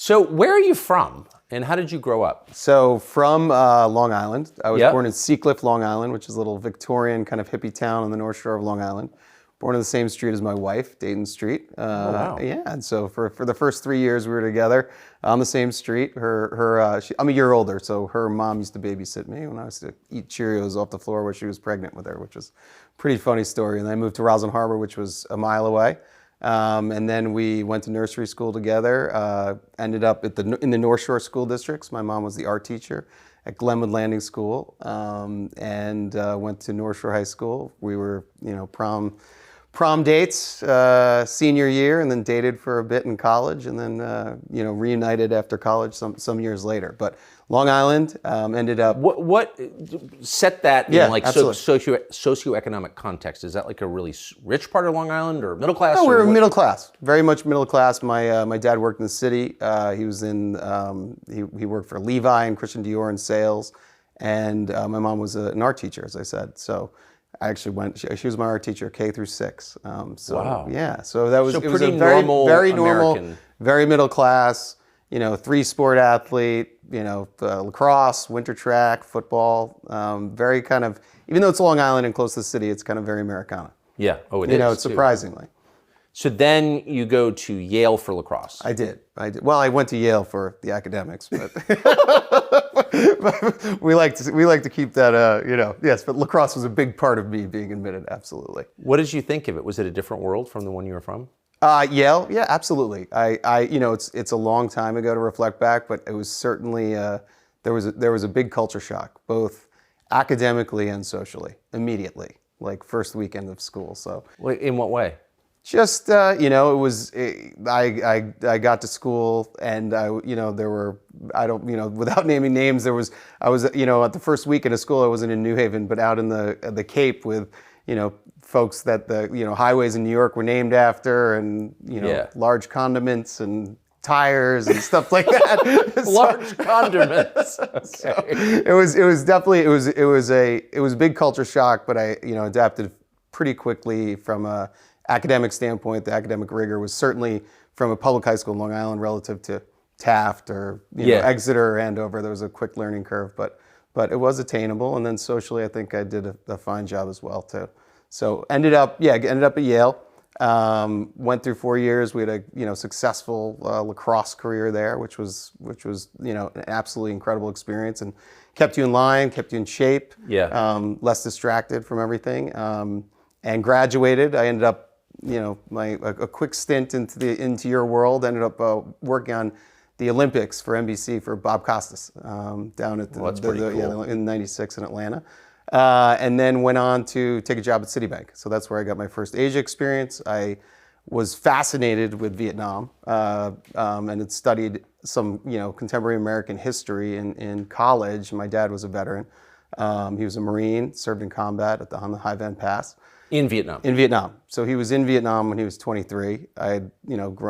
So where are you from, and how did you grow up? So from Long Island. I was Yep. born in Seacliff, Long Island, which is a little Victorian kind of hippie town on the North Shore of Long Island. Born on the same street as my wife, Dayton Street. Wow. Yeah, and so for the first 3 years we were together on the same street. I'm a year older, so her mom used to babysit me when I was to eat Cheerios off the floor where she was pregnant with her, which was a pretty funny story. And then I moved to Roslyn Harbor, which was a mile away. And then we went to nursery school together, ended up in the North Shore school districts. My mom was the art teacher at Glenwood Landing School, and went to North Shore High School. We were, prom dates senior year, and then dated for a bit in college, and then reunited after college some years later. But Long Island ended up. What set that Yeah, in like socioeconomic context? Is that like a really rich part of Long Island or middle class? No, we were middle class, very much middle class. My dad worked in the city. He was in he worked for Levi and Christian Dior in sales, and my mom was an art teacher, as I said. So I actually went. She was my art teacher K through 6. Wow. Yeah. So that was So it was pretty a very normal very American. normal, very middle class. 3-sport athlete. Lacrosse, winter track, football. Very kind of, even though it's Long Island and close to the city, it's kind of very Americana. Yeah. Oh, it is. Too. Surprisingly. So then you go to Yale for lacrosse. I did. Well, I went to Yale for the academics, but, but we like to keep that. Yes, but lacrosse was a big part of me being admitted. Absolutely. What did you think of it? Was it a different world from the one you were from? Yale, yeah, absolutely. It's a long time ago to reflect back, but it was certainly there was a big culture shock, both academically and socially, immediately, like first weekend of school. So, In what way? just it was. I got to school, and there were without naming names, I was at the first weekend of school. I wasn't in New Haven, but out in the Cape with folks that the highways in New York were named after, and large condiments and tires and stuff like that. Large condiments. Okay. So it was definitely it was a big culture shock, but I adapted pretty quickly from a academic standpoint. The academic rigor was certainly from a public high school in Long Island relative to Taft or Exeter or Andover. There was a quick learning curve, but it was attainable. And then socially, I think I did a fine job as well too. So ended up at Yale. Went through 4 years. We had a successful lacrosse career there, which was an absolutely incredible experience, and kept you in line, kept you in shape. Yeah. Less distracted from everything. And graduated. I ended up a quick stint into your world. Ended up working on the Olympics for NBC for Bob Costas down at in '96 in Atlanta. And then went on to take a job at Citibank. So that's where I got my first Asia experience. I was fascinated with Vietnam and had studied some contemporary American history in college. My dad was a veteran. He was a Marine, served in combat on the Hai Van Pass. In Vietnam. In Vietnam. So he was in Vietnam when he was 23. I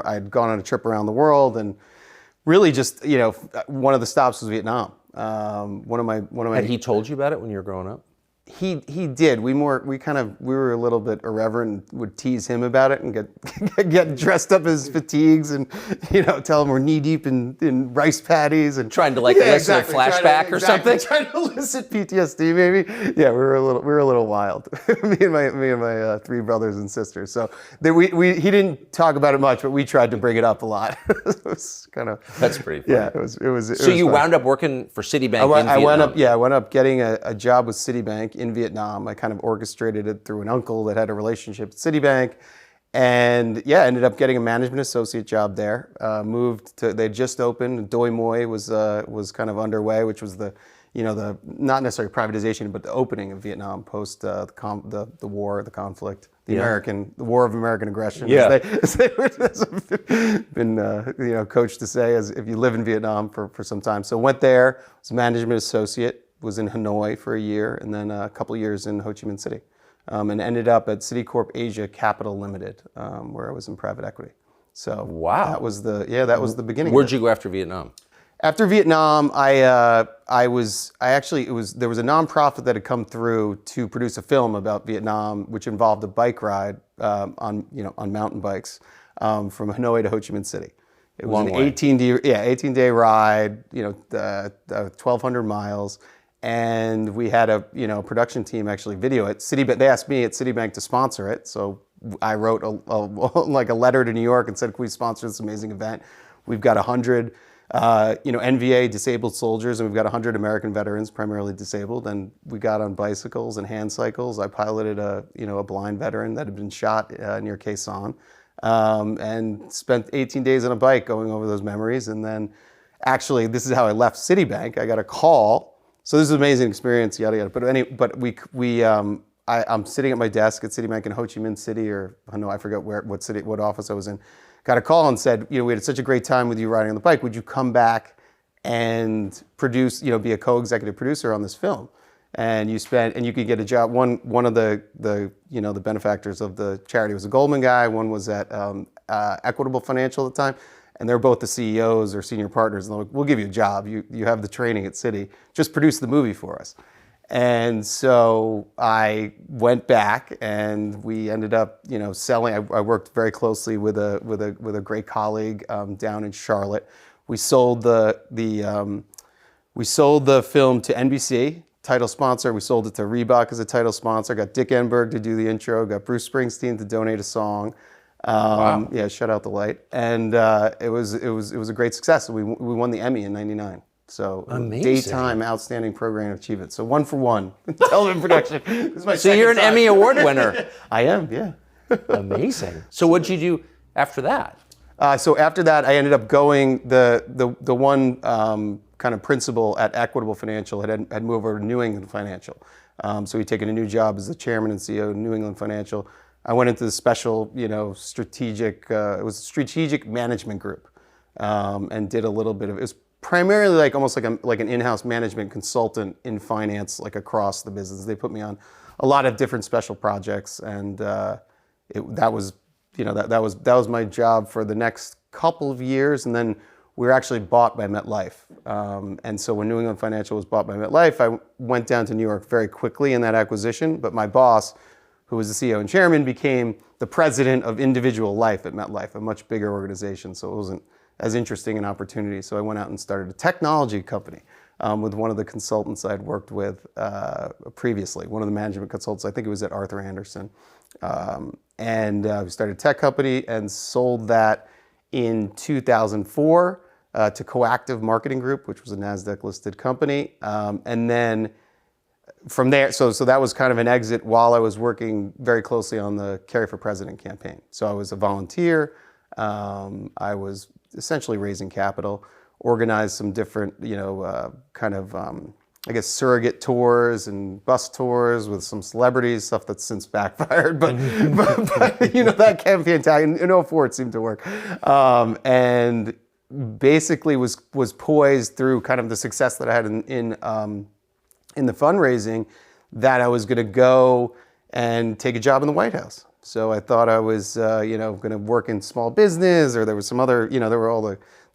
had gone on a trip around the world, and really just one of the stops was Vietnam. One of my. Had he told you about it when you were growing up? He did. We were a little bit irreverent and would tease him about it and get dressed up as fatigues and tell him we're knee deep in rice patties and trying to elicit a flashback or something. Trying to elicit PTSD maybe. Yeah, we were a little wild. me and my 3 brothers and sisters. So he didn't talk about it much, but we tried to bring it up a lot. It was kind of. That's pretty funny. Yeah, it was. So you wound up working for Citibank in Vietnam. I wound up getting a job with Citibank in Vietnam. I kind of orchestrated it through an uncle that had a relationship at Citibank, and ended up getting a management associate job there. They just opened. Doi Moi was kind of underway, which was the not necessarily privatization, but the opening of Vietnam post the war, the conflict, the war of American aggression. Yeah. As they been coached to say, as if you live in Vietnam for some time. So went there, was a management associate. Was in Hanoi for a year, and then a couple of years in Ho Chi Minh City, and ended up at Citicorp Asia Capital Limited, where I was in private equity. So wow, that was the beginning. Where'd you go after Vietnam? After Vietnam, there was a nonprofit that had come through to produce a film about Vietnam, which involved a bike ride on mountain bikes from Hanoi to Ho Chi Minh City. It was Long an way. 18-day ride, 1,200 miles. And we had a production team actually video it. Citibank, they asked me at Citibank to sponsor it. So I wrote like a letter to New York and said, can we sponsor this amazing event? We've got 100 NVA disabled soldiers, and we've got 100 American veterans, primarily disabled, and we got on bicycles and hand cycles. I piloted a blind veteran that had been shot near Khe Sanh, and spent 18 days on a bike going over those memories. And then, actually, this is how I left Citibank. I got a call. So this is an amazing experience, yada yada. I'm sitting at my desk at Citibank in Ho Chi Minh City, or I forget what office I was in. Got a call and said, we had such a great time with you riding on the bike. Would you come back and produce, be a co-executive producer on this film? And you could get a job. One of the benefactors of the charity was a Goldman guy. One was at Equitable Financial at the time. And they're both the CEOs or senior partners. And they're like, we'll give you a job. You have the training at Citi. Just produce the movie for us. And so I went back, and we ended up, selling. I worked very closely with a great colleague down in Charlotte. We sold the film to NBC, title sponsor. We sold it to Reebok as a title sponsor. Got Dick Enberg to do the intro. Got Bruce Springsteen to donate a song. Wow. Yeah, Shut Out the Light, and it was a great success. We won the Emmy in '99. So Amazing. Daytime Outstanding Program Achievement. So 1 for 1 television production. This is my So you're an second time. Emmy Award winner. I am, yeah. Amazing. So what did you do after that? So after that, I ended up going. The one kind of principal at Equitable Financial had moved over to New England Financial. So he'd taken a new job as the chairman and CEO of New England Financial. I went into the special, strategic. It was a strategic management group, and did a little bit of. It was primarily almost like an in-house management consultant in finance, like across the business. They put me on a lot of different special projects, and that was my job for the next couple of years. And then we were actually bought by MetLife. And so when New England Financial was bought by MetLife, I went down to New York very quickly in that acquisition. But my boss, who was the CEO and chairman, became the president of individual life at MetLife, a much bigger organization. So it wasn't as interesting an opportunity. So I went out and started a technology company with one of the consultants I'd worked with previously, one of the management consultants. I think it was at Arthur Andersen. We started a tech company and sold that in 2004 to Coactive Marketing Group, which was a NASDAQ-listed company. And then from there, so that was kind of an exit while I was working very closely on the Carry for President campaign. So I was a volunteer. I was essentially raising capital, organized some different, surrogate tours and bus tours with some celebrities, stuff that's since backfired. But that campaign tag in 2004, it seemed to work. And basically was poised through kind of the success that I had in the fundraising, that I was going to go and take a job in the White House. So I thought I was, going to work in small business, or there was some other, there were all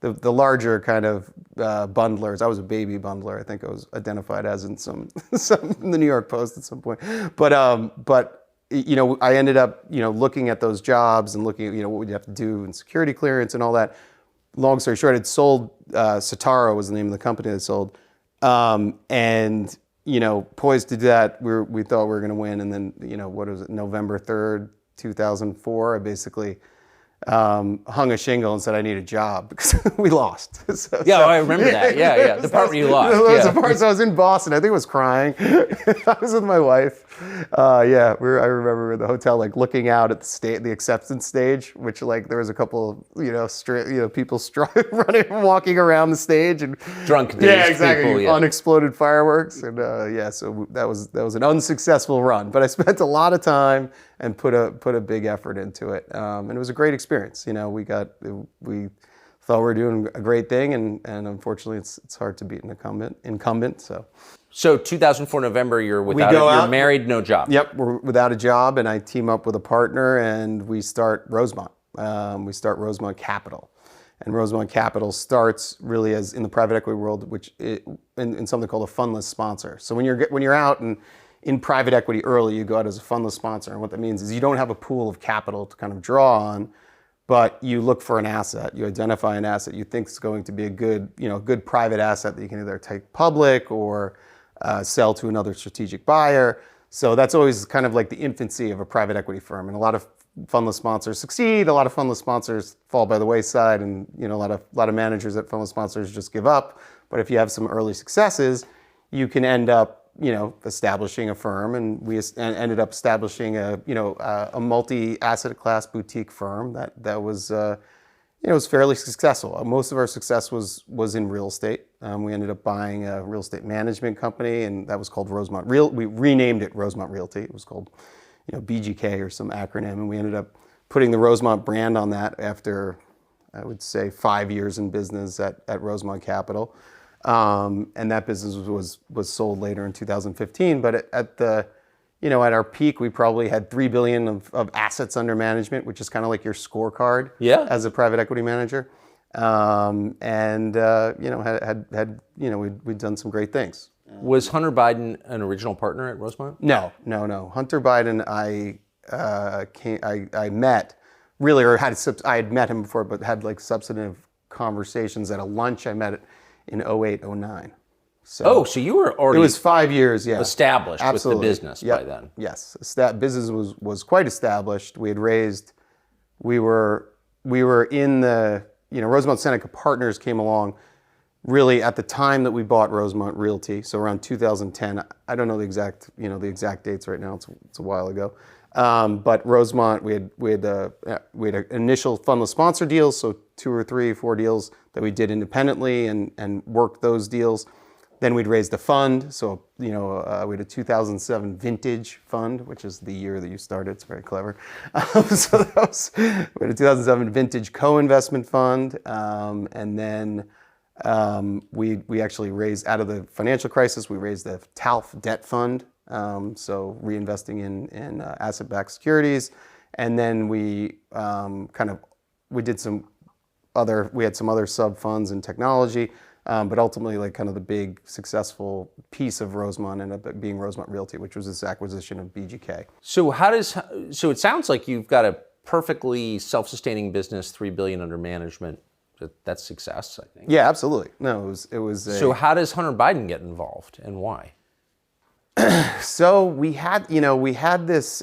the larger kind of bundlers. I was a baby bundler. I think I was identified as in some in the New York Post at some point. But I ended up, looking at those jobs and looking at, what would you have to do in security clearance and all that. Long story short, I'd sold, Satara was the name of the company I sold. And poised to do that, we thought we were going to win. And then, what was it, November 3rd, 2004, I basically hung a shingle and said I need a job because we lost. I remember that. Yeah. The part where you lost. So I was in Boston. I think I was crying. I was with my wife. I remember in the hotel, looking out at the acceptance stage, which there was a couple of people running, walking around the stage, and drunk. Yeah, exactly. People, unexploded fireworks, and so that was an unsuccessful run. But I spent a lot of time and put a big effort into it, and it was a great experience. We thought we were doing a great thing, and unfortunately, it's hard to beat an incumbent. So 2004 November, you're you're married, no job. Yep, we're without a job, and I team up with a partner, and we start Rosemont. We start Rosemont Capital, and Rosemont Capital starts really as in the private equity world, which in something called a fundless sponsor. So when you're out and in private equity early, you go out as a fundless sponsor, and what that means is you don't have a pool of capital to kind of draw on, but you look for an asset. You identify an asset you think is going to be a good, good private asset that you can either take public or sell to another strategic buyer. So that's always kind of like the infancy of a private equity firm. And a lot of fundless sponsors succeed. A lot of fundless sponsors fall by the wayside, and a lot of managers at fundless sponsors just give up. But if you have some early successes, you can end up establishing a firm, and we ended up establishing a multi-asset class boutique firm that was was fairly successful. Most of our success was in real estate. We ended up buying a real estate management company, and that was called Rosemont Real. We renamed it Rosemont Realty. It was called BGK or some acronym, and we ended up putting the Rosemont brand on that after, I would say, 5 years in business at Rosemont Capital. And that business was sold later in 2015. But at our peak, we probably had $3 billion of assets under management, which is kind of like your scorecard as a private equity manager. We'd done some great things. Was Hunter Biden an original partner at Rosemont? No. Hunter Biden, I met really, or I had met him before, but had like substantive conversations at a lunch I met in 2008, 2009. So you were already. It was 5 years, established Absolutely. with the business by then. Yes, business was quite established. We had raised. We were in the Rosemont Seneca Partners came along. Really, at the time that we bought Rosemont Realty, so around 2010. I don't know the exact dates right now. It's a while ago. But Rosemont, we had an initial fundless sponsor deals, so 2 or 3, 4 deals that we did independently and worked those deals. Then we'd raised a fund, so we had a 2007 vintage fund, which is the year that you started. It's very clever. So we had a 2007 vintage co-investment fund, and then we actually raised, out of the financial crisis, we raised the TALF debt fund, so reinvesting in asset-backed securities, and then we had some other sub funds in technology, but ultimately, like kind of the big successful piece of Rosemont ended up being Rosemont Realty, which was this acquisition of BGK. So it sounds like you've got a perfectly self-sustaining business, $3 billion under management. That's success, I think. Yeah, absolutely. No, it was. So how does Hunter Biden get involved, and why? So we had this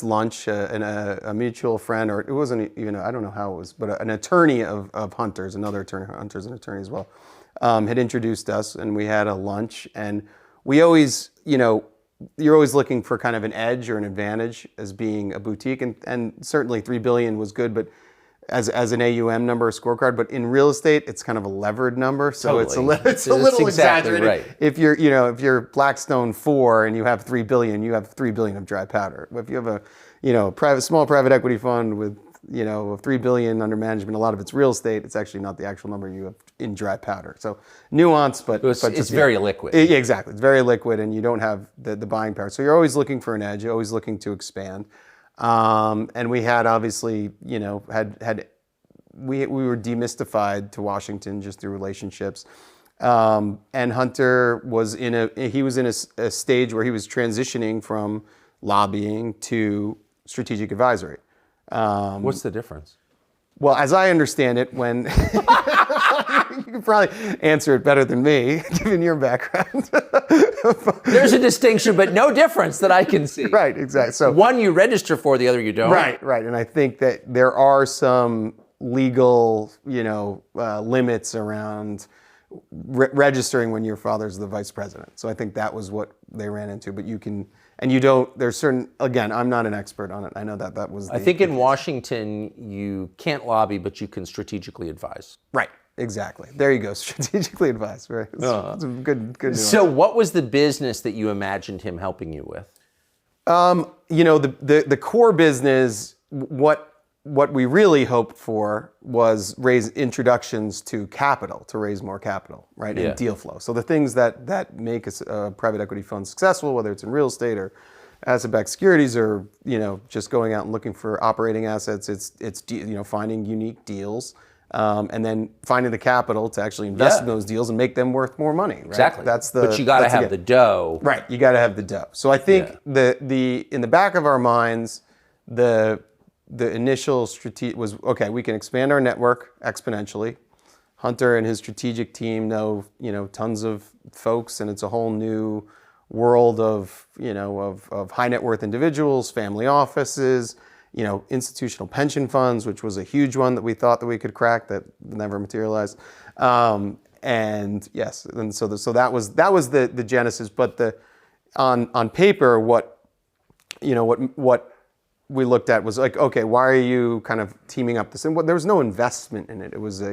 lunch, and a mutual friend, or it wasn't even, I don't know how it was, but an attorney of Hunter's, another attorney, Hunter's an attorney as well, had introduced us, and we had a lunch, and we always, you're always looking for kind of an edge or an advantage as being a boutique, and certainly $3 billion was good, but as an AUM number, a scorecard, but in real estate, it's kind of a levered number, so totally. it's a little exactly exaggerated. Right. If you're Blackstone 4 and you have $3 billion, you have $3 billion of dry powder. If you have a small private equity fund with $3 billion under management, a lot of it's real estate. It's actually not the actual number you have in dry powder. So nuance, but it's very liquid. Exactly, it's very liquid, and you don't have the buying power. So you're always looking for an edge. You're always looking to expand. And we had obviously, we were demystified to Washington just through relationships. And Hunter was in a stage where he was transitioning from lobbying to strategic advisory. What's the difference? Well, as I understand it, when you can probably answer it better than me, given your background. There's a distinction, but no difference that I can see. Right, exactly. So one you register for, the other you don't. Right. And I think that there are some legal, limits around registering when your father's the vice president. So I think that was what they ran into. But there's certain, again, I'm not an expert on it. I know that was I think in Washington, you can't lobby, but you can strategically advise. Right, exactly. There you go, strategically advise. Right, it's a good nuance. So what was the business that you imagined him helping you with? The core business, what we really hoped for was raise introductions to capital, to raise more capital, right, and deal flow. So the things that make a private equity fund successful, whether it's in real estate or asset-backed securities, or just going out and looking for operating assets, it's finding unique deals, and then finding the capital to actually invest in those deals and make them worth more money. Right? Exactly. But you got to have the dough. Right. You got to have the dough. So I think in the back of our minds, the initial strategy was, okay, we can expand our network exponentially. Hunter and his strategic team know, tons of folks, and it's a whole new world of, of high net worth individuals, family offices, institutional pension funds, which was a huge one that we thought that we could crack that never materialized. And yes, and so that was the genesis. But on paper, what we looked at was like, okay, why are you kind of teaming up this? And there was no investment in it. It was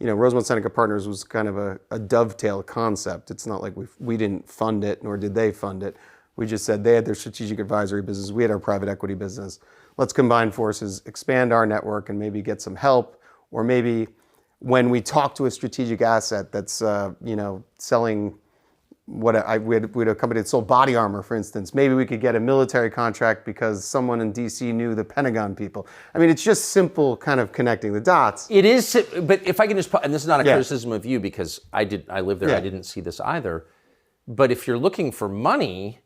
Rosemont Seneca Partners was kind of a dovetail concept. It's not like we didn't fund it, nor did they fund it. We just said they had their strategic advisory business, we had our private equity business. Let's combine forces, expand our network, and maybe get some help, or maybe when we talk to a strategic asset that's selling. We had a company that sold body armor, for instance. Maybe we could get a military contract because someone in DC knew the Pentagon people. I mean, it's just simple kind of connecting the dots. It is, but if I can just, and this is not a criticism of you because I lived there, I didn't see this either. But if you're looking for money,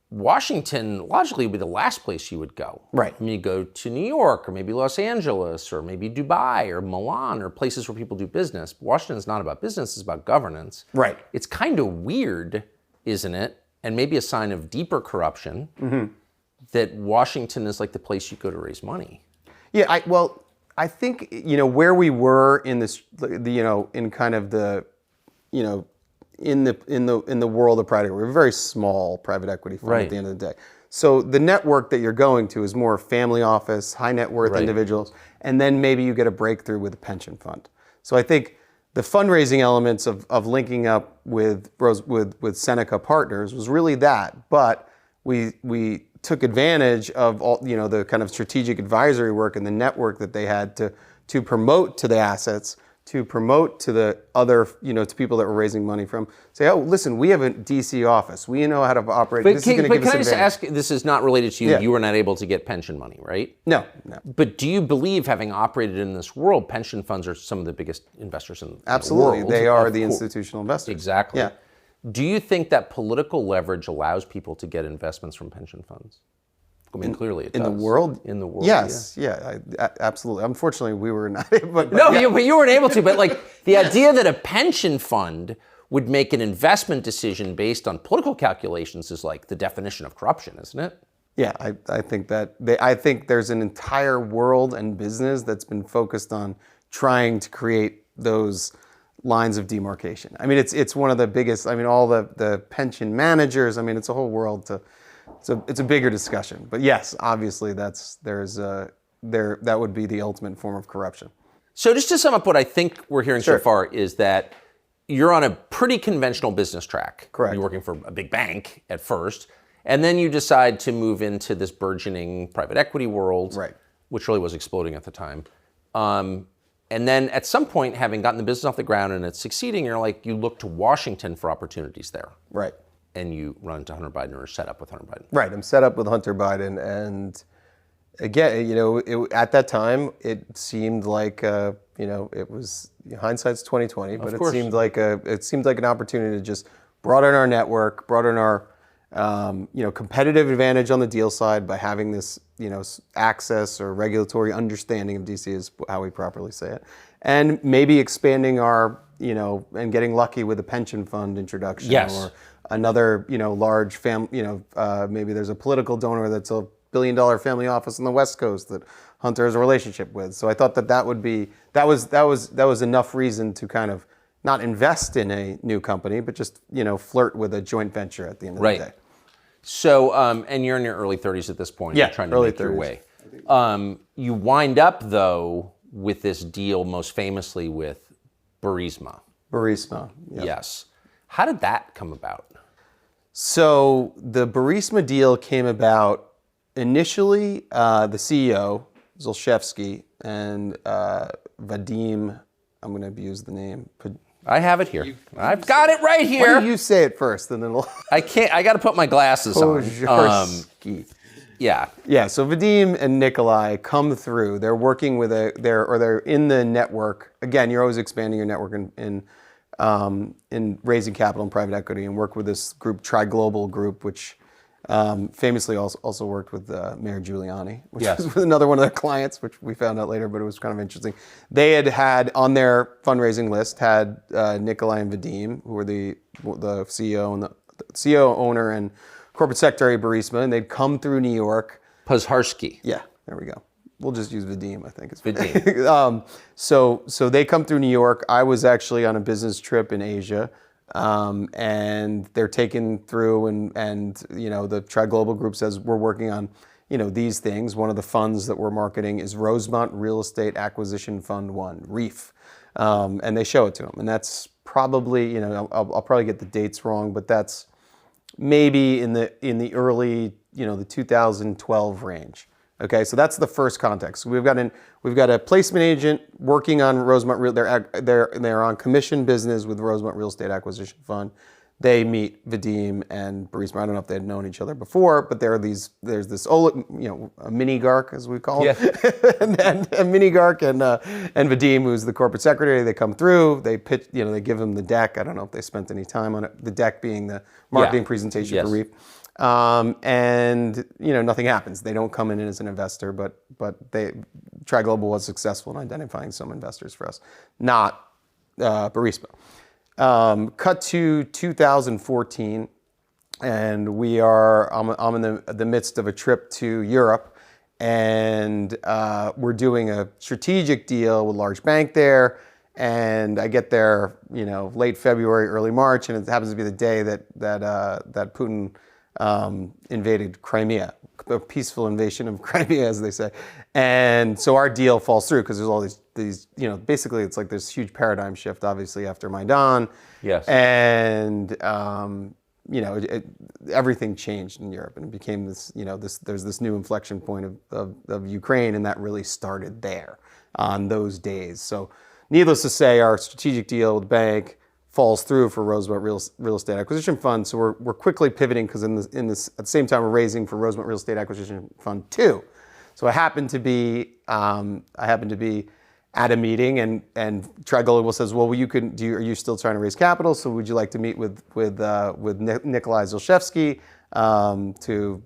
Washington logically would be the last place you would go. Right. I mean, you go to New York or maybe Los Angeles or maybe Dubai or Milan or places where people do business. But Washington's not about business, it's about governance. Right. It's kind of weird, isn't it? And maybe a sign of deeper corruption that Washington is like the place you go to raise money. Yeah, I think, where we were in this, in kind of the, in the world of private equity. We're a very small private equity fund at the end of the day. So the network that you're going to is more family office, high net worth individuals, and then maybe you get a breakthrough with a pension fund. So I think the fundraising elements of linking up with Seneca Partners was really that, but we took advantage of all the kind of strategic advisory work and the network that they had to promote to the assets, to promote to the other, to people that were raising money from, say, oh, listen, we have a DC office. We know how to operate. But this is going to give us can I just advantage. ask, this is not related to you. Yeah. You were not able to get pension money, right? No. But do you believe, having operated in this world, pension funds are some of the biggest investors in the Absolutely. world? They are the institutional investors. Exactly. Yeah. Do you think that political leverage allows people to get investments from pension funds? I mean, clearly it does. In the world? In the world, yes. Absolutely. Unfortunately, we were not able. But you weren't able to. But like the idea that a pension fund would make an investment decision based on political calculations is like the definition of corruption, isn't it? Yeah, I think that I think there's an entire world and business that's been focused on trying to create those lines of demarcation. I mean, it's one of the biggest. I mean, all the pension managers. I mean, it's a whole world to. It's a bigger discussion, but yes, obviously that would be the ultimate form of corruption. So just to sum up, what I think we're hearing so Sure. far is that you're on a pretty conventional business track. Correct. You're working for a big bank at first, and then you decide to move into this burgeoning private equity world, Right. which really was exploding at the time. And then at some point, having gotten the business off the ground and it's succeeding, you look to Washington for opportunities there. Right. And you run into Hunter Biden or are set up with Hunter Biden. Right. I'm set up with Hunter Biden, and again, at that time, it seemed like it was hindsight's 2020, but course. it seemed like an opportunity to just broaden our network, broaden our competitive advantage on the deal side by having this access or regulatory understanding of DC is how we properly say it, and maybe expanding our and getting lucky with a pension fund introduction. Yes. Or another, large family, maybe there's a political donor that's a $1 billion family office on the West Coast that Hunter has a relationship with. So I thought that was enough reason to kind of not invest in a new company, but just, flirt with a joint venture at the end of the day. So, and you're in your early 30s at this point. Yeah, You're trying to early make your 30s. way. You wind up, though, with this deal most famously with Burisma. Burisma. Yeah. Yes. How did that come about? So the Burisma deal came about initially, the CEO, Zolszewski, and Vadim, I'm going to abuse the name. I have it here. I've got it right Why here. don't you say it first, and then it'll... I can't. I got to put my glasses on. Pozharsky. Yeah. Yeah, so Vadim and Nikolai come through. They're working with they're in the network. Again, you're always expanding your network in raising capital and private equity, and work with this group, Tri Global Group, which Famously also worked with Mayor Giuliani, which Yes. was another one of their clients, which we found out later, but it was kind of interesting. They had on their fundraising list had Nikolai and Vadim, who were the CEO and the CEO, owner, and corporate secretary of Burisma, and they'd come through New York. Pozharsky. Yeah, there we go. We'll just use Vadim, I think. It's Vadim. So they come through New York. I was actually on a business trip in Asia, and they're taken through, and the Tri Global Group says we're working on these things. One of the funds that we're marketing is Rosemont Real Estate Acquisition Fund 1, REEF, and they show it to them, and that's probably I'll probably get the dates wrong, but that's maybe in the early the 2012 range. Okay, so that's the first context. We've got a placement agent working on Rosemont Real. They're on commission business with Rosemont Real Estate Acquisition Fund. They meet Vadim and Burisma. I don't know if they had known each other before, but there's this a mini Gark, as we call it, and a mini Gark and Vadim, who's the corporate secretary. They come through. They pitch. They give him the deck. I don't know if they spent any time on it. The deck being the marketing presentation for REEF. And nothing happens. They don't come in as an investor, but Tri Global was successful in identifying some investors for us, not Burisma. Cut to 2014, and I'm in the midst of a trip to Europe, and we're doing a strategic deal with a large bank there. And I get there, late February, early March, and it happens to be the day that Putin invaded Crimea, a peaceful invasion of Crimea, as they say. And so our deal falls through because there's all these basically it's like this huge paradigm shift, obviously, after Maidan. Yes. And, everything changed in Europe, and it became this, there's this new inflection point of Ukraine, and that really started there on those days. So needless to say, our strategic deal with the bank falls through for Rosemont Real Estate Acquisition Fund. So we're quickly pivoting because at the same time we're raising for Rosemont Real Estate Acquisition Fund 2. So I happened to be at a meeting, and Tri Global says, well, are you still trying to raise capital? So would you like to meet with Nikolai Zolshevsky to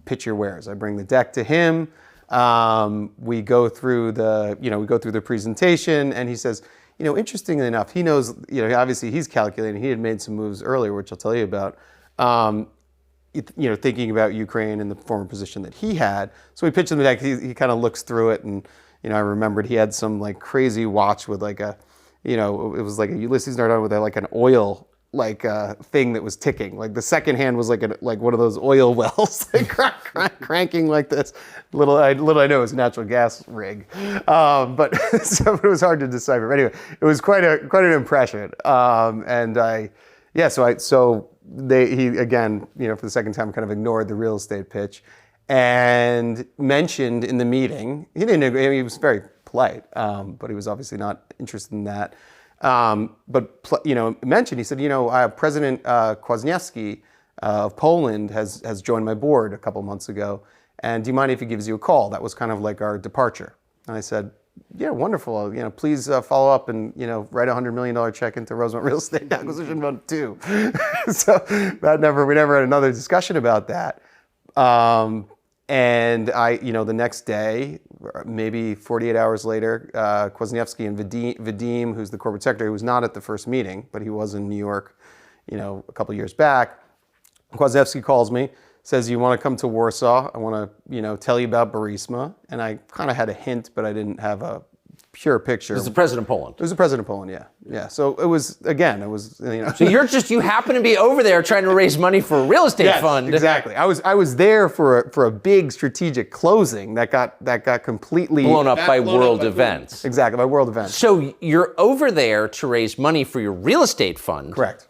pitch your wares? I bring the deck to him. We go through the presentation, and he says, interestingly enough, he knows, obviously he's calculating. He had made some moves earlier, which I'll tell you about. Thinking about Ukraine and the former position that he had. So we pitched him the deck. He kind of looks through it, and I remembered he had some like crazy watch with like it was like a Ulysses Nardone with like an oil thing that was ticking. Like the second hand was like one of those oil wells, like cranking like this. Little I know it was a natural gas rig, but so it was hard to decipher. But anyway, it was quite an impression. He again, for the second time, kind of ignored the real estate pitch, and mentioned in the meeting, he was very polite, but he was obviously not interested in that. Mentioned, he said, President Kwasniewski of Poland has joined my board a couple months ago, and do you mind if he gives you a call? That was kind of like our departure. And I said, yeah, wonderful. Please follow up and write a $100 million check into Rosemont Real Estate Acquisition Fund 2. So we never had another discussion about that. And the next day, maybe 48 hours later, Kwasniewski and Vadim, who's the corporate secretary, who was not at the first meeting, but he was in New York, a couple years back. Kwasniewski calls me, says, you want to come to Warsaw? I want to, tell you about Burisma. And I kind of had a hint, but I didn't have a pure picture. It was the president of Poland. It was the president of Poland, yeah. Yeah, so it was. So you happen to be over there trying to raise money for a real estate fund. Exactly. I was there for a big strategic closing that got completely blown up by world events. Exactly, by world events. So you're over there to raise money for your real estate fund. Correct.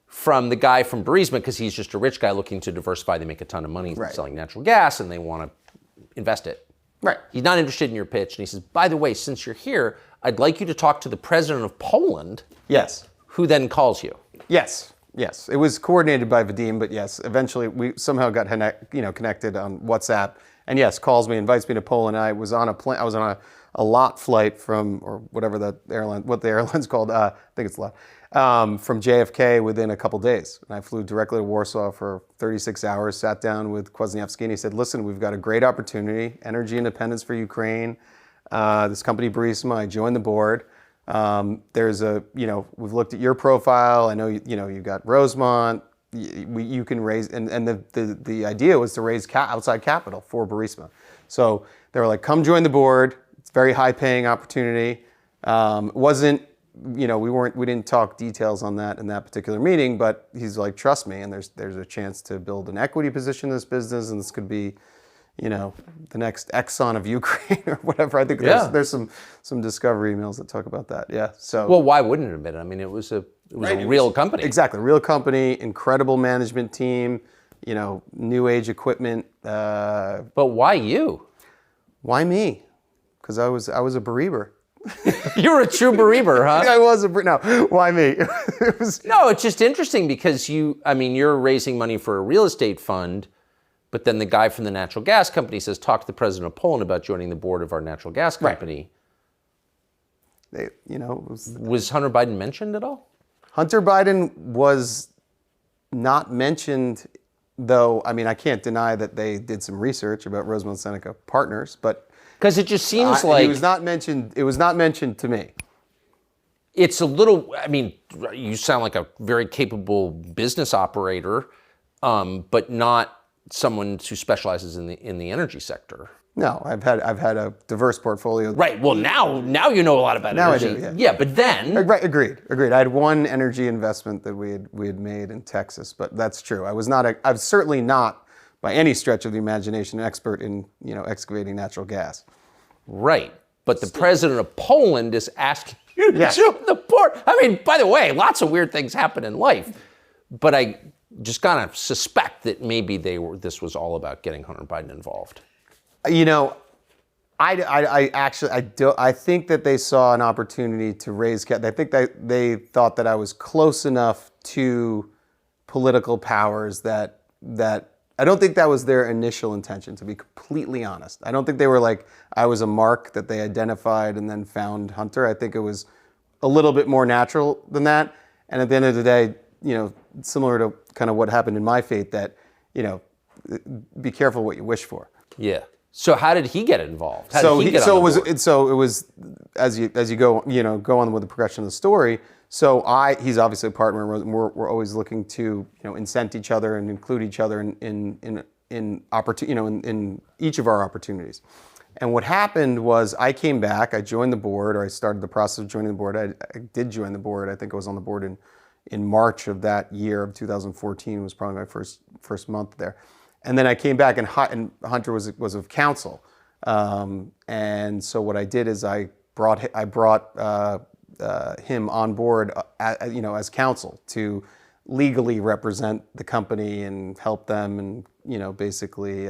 From the guy from Burisma, because he's just a rich guy looking to diversify. They make a ton of money selling natural gas, and they want to invest it. Right. He's not interested in your pitch, and he says, by the way, since you're here, I'd like you to talk to the president of Poland. Yes. Who then calls you. Yes. It was coordinated by Vadim, but yes, eventually we somehow got connected on WhatsApp, and yes, calls me, invites me to Poland. I was on a lot flight from, or whatever what the airline's called, I think it's LOT, from JFK within a couple days. And I flew directly to Warsaw for 36 hours, sat down with Kwasniewski, and he said, listen, we've got a great opportunity, energy independence for Ukraine, this company Burisma, I joined the board. There's we've looked at your profile, I know, you got Rosemont, you can raise, and the idea was to raise outside capital for Burisma. So they were like, come join the board. It's a very high paying opportunity. It wasn't, we didn't talk details on that in that particular meeting, but he's like, trust me, and there's a chance to build an equity position in this business, and this could be, the next Exxon of Ukraine or whatever. I think there's some discovery emails that talk about that. Yeah. So well, why wouldn't it have been? I mean, it was a real company. Exactly, real company, incredible management team, new age equipment. But why you? Why me? Because I was a bereaver. You were a true bereaver, huh? I was no. Why me? No, it's just interesting because you're raising money for a real estate fund, but then the guy from the natural gas company says, talk to the president of Poland about joining the board of our natural gas company. Right. Was Hunter Biden mentioned at all? Hunter Biden was not mentioned, though. I mean, I can't deny that they did some research about Rosemont Seneca Partners, but because it just seems like it was not mentioned. It was not mentioned to me. It's a little. I mean, you sound like a very capable business operator, but not someone who specializes in the energy sector. No, I've had a diverse portfolio. Right. Well, now you know a lot about energy. Now I do. Yeah, but then. Right. Agreed. I had one energy investment that we had made in Texas, but that's true. I was certainly not by any stretch of the imagination an expert in excavating natural gas. Right. But the president of Poland is asking you to join the board. I mean, by the way, lots of weird things happen in life, but I just kind of suspect that maybe this was all about getting Hunter Biden involved. I think that they saw an opportunity to raise capital. I think that they thought that I was close enough to political powers that I don't think that was their initial intention, to be completely honest. I don't think they were like, I was a mark that they identified and then found Hunter. I think it was a little bit more natural than that. And at the end of the day, similar to kind of what happened in my fate, that, be careful what you wish for. Yeah. So how did he get involved? It was as you go on with the progression of the story. So he's obviously a partner, and we're always looking to incent each other and include each other in each of our opportunities. And what happened was I came back, I joined the board, or I started the process of joining the board. I did join the board. I think I was on the board in March of that year of 2014. Was probably my first month there. And then I came back, and Hunter was of counsel, and so what I did is I brought him on board, as counsel to legally represent the company and help them, and basically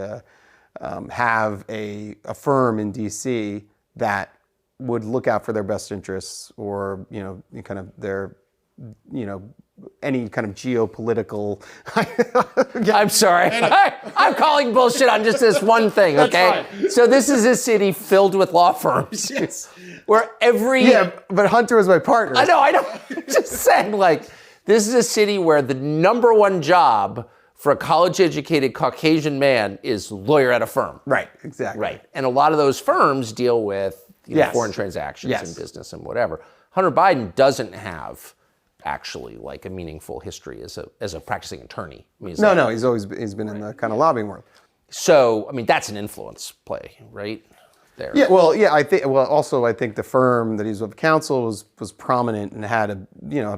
have a firm in DC that would look out for their best interests, or kind of their any kind of geopolitical. I'm sorry. I'm calling bullshit on just this one thing, okay? So this is a city filled with law firms. Yes. Where every... Yeah, but Hunter was my partner. I know. I'm just saying, this is a city where the number one job for a college-educated Caucasian man is lawyer at a firm. Right, exactly. Right. And a lot of those firms deal with foreign transactions and business and whatever. Hunter Biden doesn't have actually a meaningful history as a practicing attorney. I mean, he's been in the kind of lobbying world. So, I mean, that's an influence play, right? There. Yeah, I think the firm that he's with counsel was prominent and had a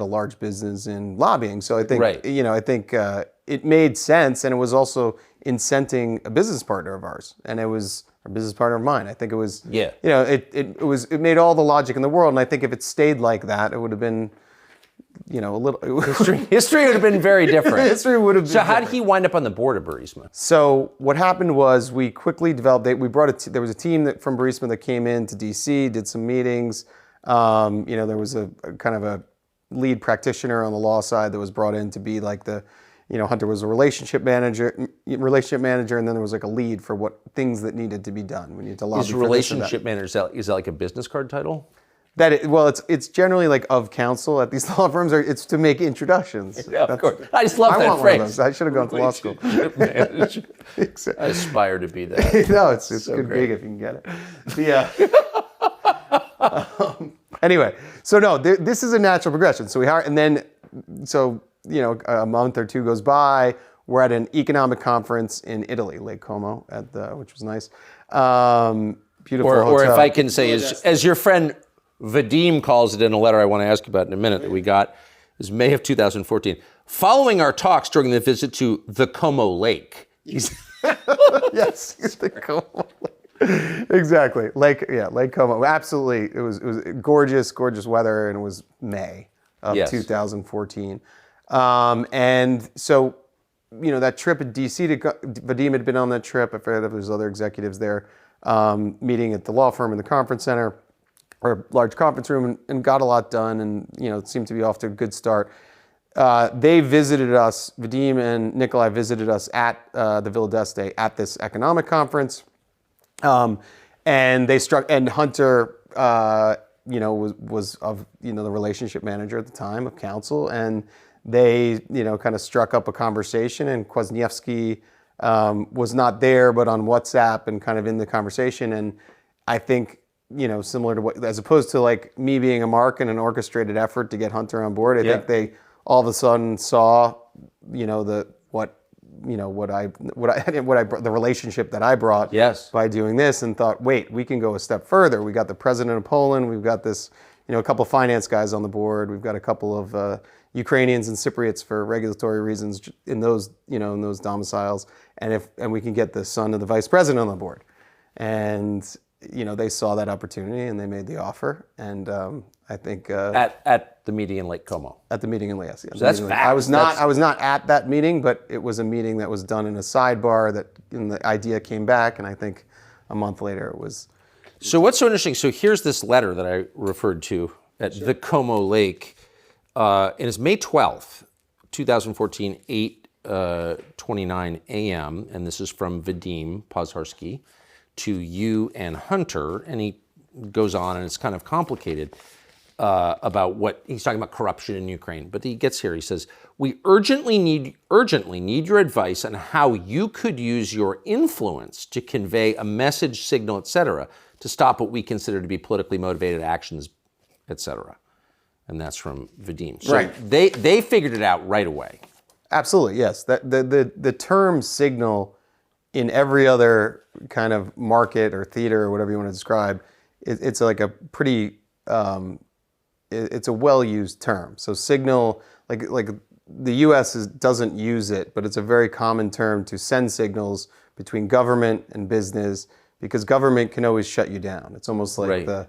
large business in lobbying. So I think it made sense, and it was also incenting a business partner of ours, and it was a business partner of mine. I think it was it made all the logic in the world, and I think if it stayed like that, it would have been a little history would have been very different. History would have been. So how did he wind up on the board of Burisma? So what happened was we quickly developed. There was a team from Burisma that came into DC, did some meetings. There was a kind of a lead practitioner on the law side that was brought in to be like the Hunter was a relationship manager, and then there was like a lead for what things that needed to be done. We need to lobby Is for this or that. relationship manager, is that like a business card title? It's generally like of counsel at these law firms. It's to make introductions. Yeah, of course. I just love that want phrase. One of those. I should have gone to law school. I aspire to be that. No, it's So good great. gig if you can get it. Anyway, so no, this is a natural progression. So we hire, and then, a month or two goes by. We're at an economic conference in Italy, Lake Como, which was nice. Beautiful Or hotel. if I can say, as your friend Vadim calls it in a letter I want to ask you about in a minute that we got, is May of 2014. Following our talks during the visit to the Como Lake. Yes, the Como Lake. Exactly. Lake Como. Absolutely. It was gorgeous weather, and it was May of 2014. And so, that trip in DC Vadim had been on that trip. I forget if there's other executives there, meeting at the law firm in the conference center or large conference room, and got a lot done, and it seemed to be off to a good start. They visited us, Vadim and Nikolai visited us at the Villa d'Este at this economic conference. And Hunter, was of, the relationship manager at the time of counsel, and they, kind of struck up a conversation, and Kwasniewski was not there, but on WhatsApp and kind of in the conversation. And I think, similar to what, as opposed to like me being a mark in an orchestrated effort to get Hunter on board, I think they all of a sudden saw, the relationship that I brought by doing this, and thought, wait, we can go a step further. We got the president of Poland, we've got this, a couple of finance guys on the board, we've got a couple of Ukrainians and Cypriots for regulatory reasons in those, in those domiciles, and we can get the son of the vice president on the board. And they saw that opportunity and they made the offer. And I think At the meeting in Lake Como. At the meeting in Lake Como. So that's fast. I was not at that meeting, but it was a meeting that was done in a sidebar and the idea came back, and I think a month later it was. So what's so interesting? So here's this letter that I referred to at the Como Lake. And it's May 12th, 2014, 8:29 a.m. And this is from Vadim Pozharsky to you and Hunter. And he goes on, and it's kind of complicated about what he's talking about, corruption in Ukraine. But he gets here. He says, "We urgently need your advice on how you could use your influence to convey a message, signal, etc., to stop what we consider to be politically motivated actions, etc." And that's from Vadim. So right. They figured it out right away. Absolutely, yes. The term signal in every other kind of market or theater or whatever you want to describe, it's like a pretty, it's a well-used term. So signal, like the U.S. doesn't use it, but it's a very common term to send signals between government and business, because government can always shut you down. It's almost like the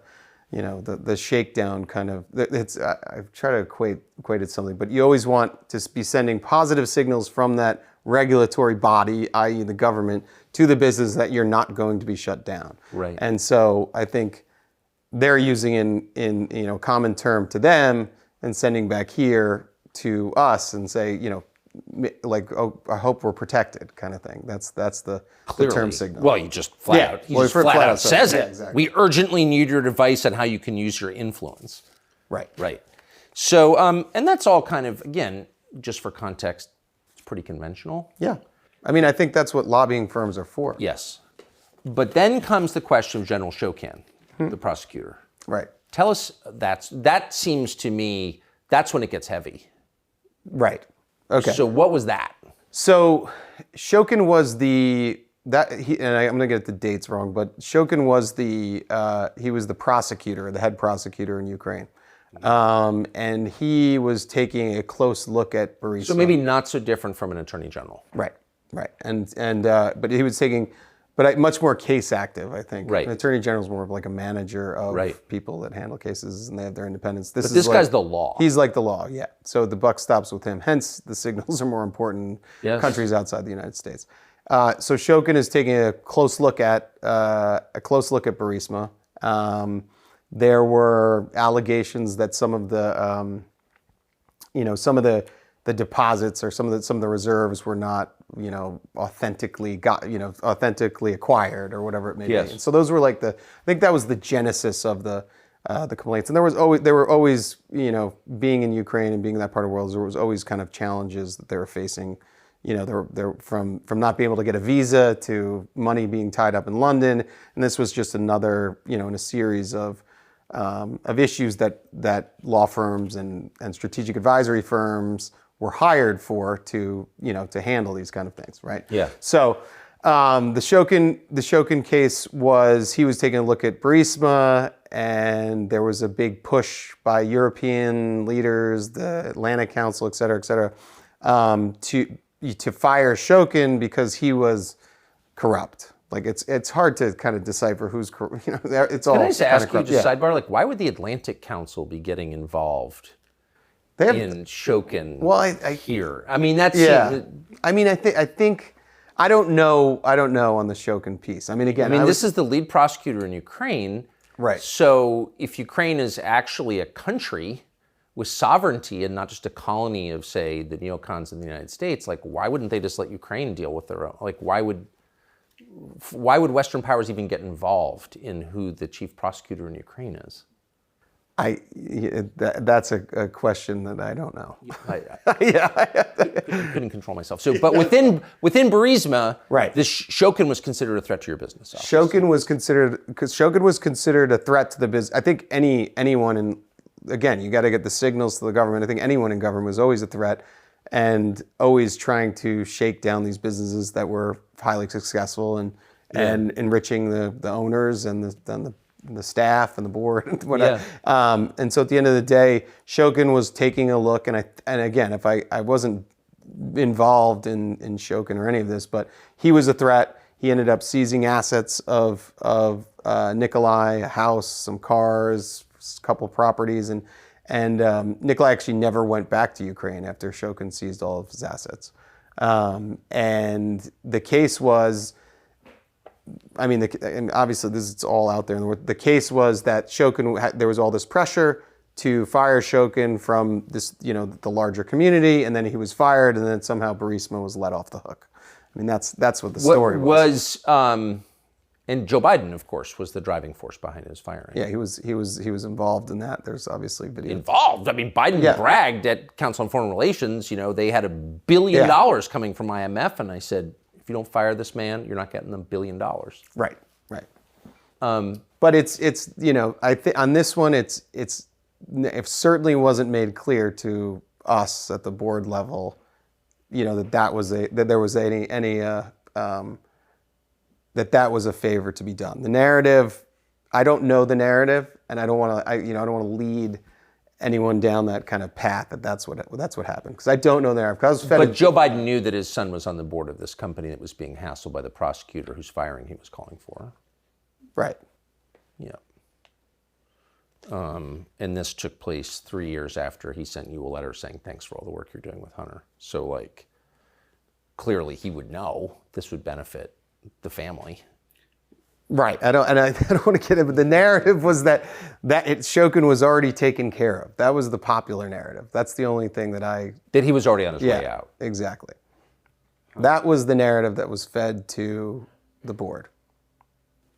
shakedown kind of. I've tried to equate it to something, but you always want to be sending positive signals from that regulatory body, i.e. the government, to the business that you're not going to be shut down. Right. And so I think they're using in common term to them and sending back here to us and say, like, oh, I hope we're protected, kind of thing. That's the term signal. Well, you just flat out. He just flat out says it. Yeah, exactly. We urgently need your advice on how you can use your influence. Right. Right. So, and that's all kind of, again, just for context, it's pretty conventional. Yeah. I mean, I think that's what lobbying firms are for. Yes. But then comes the question of General Shokan, the prosecutor. Right. Tell us, that seems to me, that's when it gets heavy. Right. Okay. So what was that? So Shokin was I'm going to get the dates wrong, but Shokin was he was the prosecutor, the head prosecutor in Ukraine. And he was taking a close look at Burisma. So maybe not so different from an attorney general. Right. But he was taking, much more case active, I think. Right. An attorney general is more of like a manager of Right. people that handle cases, and they have their independence. But this guy's the law. He's like the law, yeah. So the buck stops with him. Hence, the signals are more important in countries outside the United States. So Shokin is taking a close look at Burisma. There were allegations that some of the the deposits or some of the reserves were not, authentically acquired or whatever it may Yes. be. And so those were like I think that was the genesis of the complaints. And there were always, being in Ukraine and being in that part of the world, there was always kind of challenges that they were facing. They're from not being able to get a visa to money being tied up in London, and this was just another, in a series of issues that law firms and strategic advisory firms were hired for to handle these kind of things, right? Yeah. So the Shokin case was, he was taking a look at Burisma, and there was a big push by European leaders, the Atlantic Council, et cetera, to fire Shokin because he was corrupt. Like it's hard to kind of decipher who's corrupt. It's all. Can I just ask you, corrupt. just sidebar, like why would the Atlantic Council be getting involved in Shokin here? I mean, that's I mean, I think I don't know on the Shokin piece. I mean, again, this is the lead prosecutor in Ukraine, right? So if Ukraine is actually a country with sovereignty and not just a colony of, say, the neocons in the United States, like why wouldn't they just let Ukraine deal with their own? Like why would Western powers even get involved in who the chief prosecutor in Ukraine is? That's a question that I don't know. I couldn't control myself. So, but within Burisma, right, this Shokin was considered a threat to your business. Obviously. Shokin was considered a threat to the business. I think anyone in, again, you got to get the signals to the government. I think anyone in government was always a threat, and always trying to shake down these businesses that were highly successful and enriching the owners and the staff and the board and whatever. Yeah. And so at the end of the day, Shokin was taking a look, and again, if I wasn't involved in Shokin or any of this, but he was a threat. He ended up seizing assets of Nikolai, a house, some cars, a couple of properties, and Nikolai actually never went back to Ukraine after Shokin seized all of his assets. And the case was, and obviously it's all out there in the world. The case was that Shokin, there was all this pressure to fire Shokin from this, the larger community, and then he was fired, and then somehow Burisma was let off the hook. I mean, that's what the story was. And Joe Biden, of course, was the driving force behind his firing. Yeah, he was involved in that. There's obviously video. Involved? I mean, Biden bragged at Council on Foreign Relations, they had $1 billion coming from IMF, and I said, if you don't fire this man, you're not getting the $1 billion. Right. But it's I think on this one, it certainly wasn't made clear to us at the board level, that there was that was a favor to be done. The narrative, I don't know the narrative, and I don't want to lead anyone down that kind of path that's what happened, because I don't know the narrative. But Joe Biden knew that his son was on the board of this company that was being hassled by the prosecutor whose firing he was calling for. Right. Yeah. And this took place 3 years after he sent you a letter saying thanks for all the work you're doing with Hunter. So clearly he would know this would benefit the family. Right. I don't want to get it, but the narrative was that Shokin was already taken care of. That was the popular narrative. That's the only thing that he was already on his way out. Exactly. That was the narrative that was fed to the board.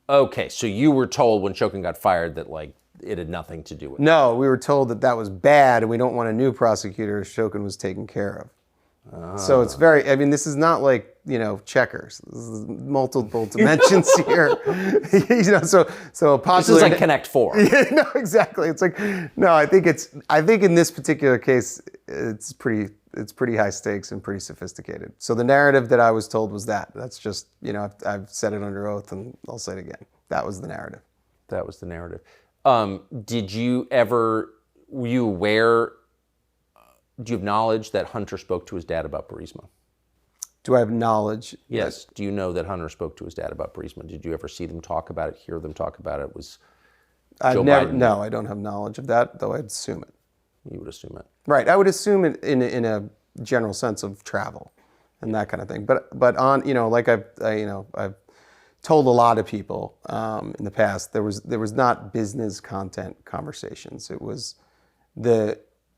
Okay, so you were told when Shokin got fired that it had nothing to do with it. No, we were told that was bad and we don't want a new prosecutor. So was taken care of. So it's this is not like, checkers. This is multiple dimensions here. So a popular... This is like Connect 4. Yeah, no, exactly. It's I think in this particular case, it's pretty high stakes and pretty sophisticated. So the narrative that I was told was that. That's just, I've said it under oath and I'll say it again. That was the narrative. That was the narrative. Were you aware... Do you have knowledge that Hunter spoke to his dad about Burisma? Do I have knowledge? Yes. Do you know that Hunter spoke to his dad about Burisma? Did you ever see them talk about it, hear them talk about it? Was Joe Biden? No, I don't have knowledge of that, though I'd assume it. You would assume it. Right. I would assume it in a general sense of travel and that kind of thing. But on, I've told a lot of people in the past, there was not business content conversations. It was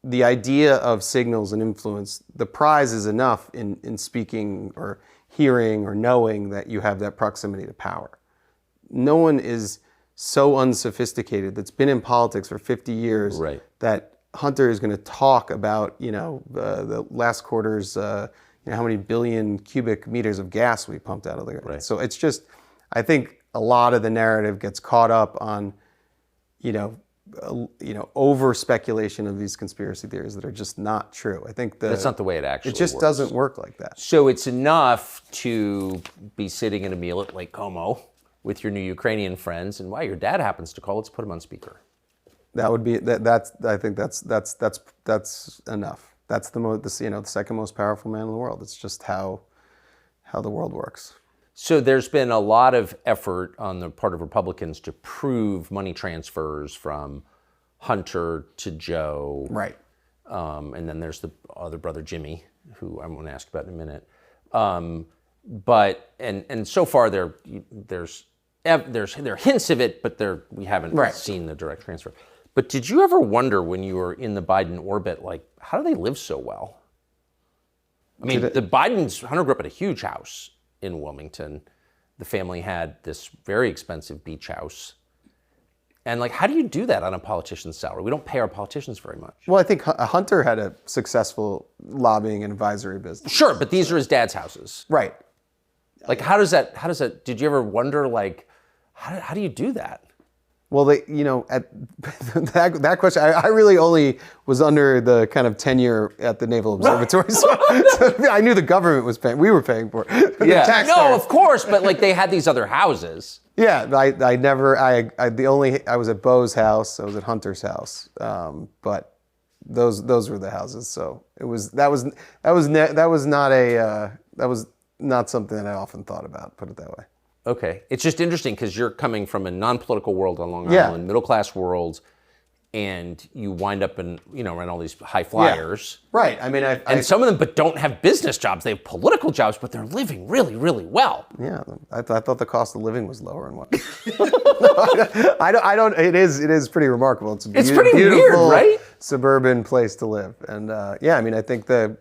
the idea of signals and influence, the prize is enough in speaking or hearing or knowing that you have that proximity to power. No one is so unsophisticated that's been in politics for 50 years Right. that Hunter is going to talk about, the last quarter's, how many billion cubic meters of gas we pumped out of the ground. Right. So it's just, I think a lot of the narrative gets caught up on, over speculation of these conspiracy theories that are just not true. I think That's not the way it actually It just works. doesn't work like that. So it's enough to be sitting at a meal at Lake Como with your new Ukrainian friends, and your dad happens to call. Let's put him on speaker. That would be that's. I think that's enough. That's the second most powerful man in the world. It's just how the world works. So there's been a lot of effort on the part of Republicans to prove money transfers from Hunter to Joe. Right. And then there's the other brother, Jimmy, who I'm going to ask about in a minute. But so far there are hints of it, but we haven't seen the direct transfer. But did you ever wonder when you were in the Biden orbit, like, how do they live so well? I mean, Hunter grew up at a huge house in Wilmington. The family had this very expensive beach house. And how do you do that on a politician's salary? We don't pay our politicians very much. Well, I think Hunter had a successful lobbying and advisory business. Sure, but these are his dad's houses. Right. How does that, did you ever wonder, how do you do that? Well, at that question, I really only was under the kind of tenure at the Naval Observatory, so I knew the government was paying. We were paying for it. Yeah, no, of course, but they had these other houses. Yeah, I was at Bo's house, I was at Hunter's house, but those were the houses. So that was not something that I often thought about. Put it that way. Okay. It's just interesting because you're coming from a non-political world on Long Yeah. Island, middle-class world, and you wind up in all these high flyers. Yeah. Right. I mean, and some of them don't have business jobs. They have political jobs, but they're living really, really well. Yeah. I thought the cost of living was lower and what. No, I don't. It is pretty remarkable. It's pretty beautiful, weird, right? Suburban place to live. And I mean, I think the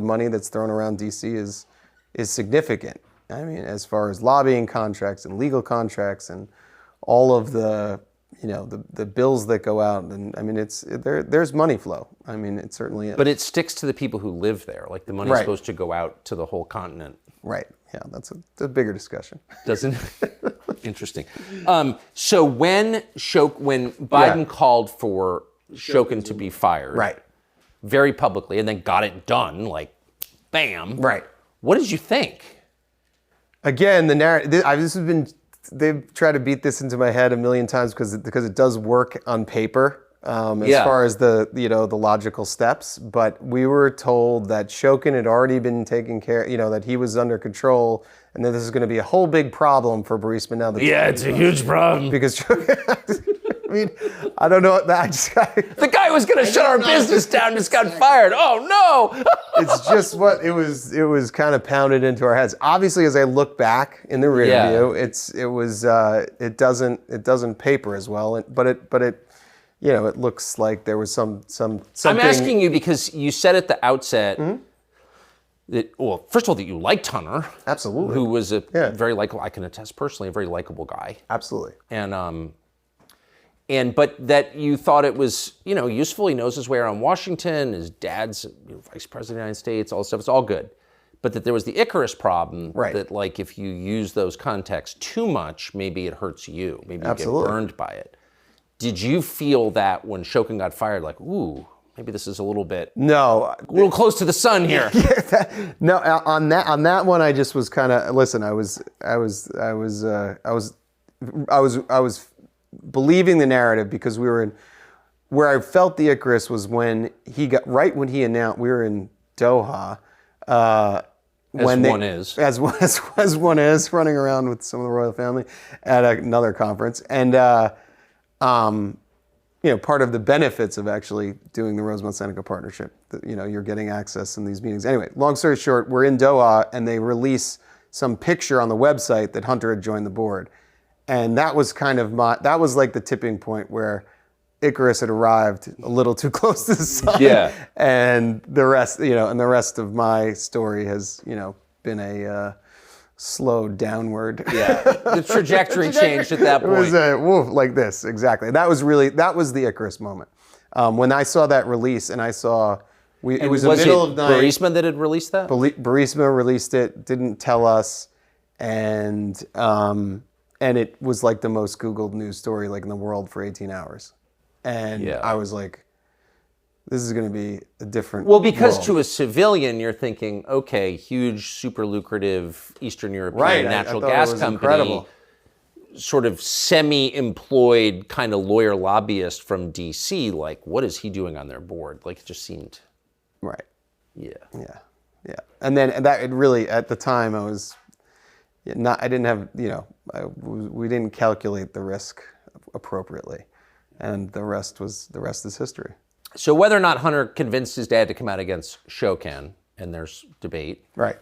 money that's thrown around DC is significant. I mean, as far as lobbying contracts and legal contracts and all of the bills that go out, and I mean, there's money flow. I mean, it certainly is. But it sticks to the people who live there. The money's supposed to go out to the whole continent. Right. Yeah, that's a bigger discussion. Doesn't? Interesting. So when Biden called for Shokin to be fired, right, very publicly, and then got it done, bam. Right. What did you think? Again, the narrative. They've tried to beat this into my head a million times because it does work on paper as far as the logical steps. But we were told that Shokin had already been taken care. That he was under control, and that this is going to be a whole big problem for Burisma now. It's a huge problem because Shokin. I mean, I don't know. The guy was going to shut our business down just got fired. Oh no! It's just what it was. It was kind of pounded into our heads. Obviously, as I look back in the rear view, it doesn't paper as well. But it looks like there was something. I'm asking you because you said at the outset that, well, first of all, that you liked Hunter, absolutely, who was a very likable. I can attest personally, a very likable guy, absolutely, but that you thought it was, useful. He knows his way around Washington. His dad's vice president of the United States. All this stuff. It's all good. But that there was the Icarus problem. Right. That if you use those contexts too much, maybe it hurts you. Maybe you absolutely. get burned by it. Did you feel that when Shokin got fired, ooh, maybe this is a little close to the sun here? No, on that one, I just was kind of listen. I was believing the narrative because we were in where I felt the Icarus was when he announced we were in Doha. As one is running around with some of the royal family at another conference, and part of the benefits of actually doing the Rosemont-Seneca partnership, you're getting access in these meetings. Anyway, long story short, we're in Doha, and they release some picture on the website that Hunter had joined the board. And that was kind of that was like the tipping point where Icarus had arrived a little too close to the sun. Yeah. And the rest, and the rest of my story has, been a slow downward. Yeah, the trajectory changed at that point. It was like this, exactly. That was the Icarus moment. When I saw that release, and I saw, it was the middle of night. Burisma that had released that? Burisma released it, didn't tell us, and it was like the most Googled news story like in the world for 18 hours. And I was like, this is going to be a different because world. To a civilian, you're thinking, okay, huge, super lucrative Eastern European natural gas company, incredible. Sort of semi-employed kind of lawyer lobbyist from DC. Like, what is he doing on their board? Like, it just seemed... Right. Yeah. And that it really, at the time, I was I didn't have, we didn't calculate the risk appropriately. And the rest is history. So whether or not Hunter convinced his dad to come out against Shokan, and there's debate. Right.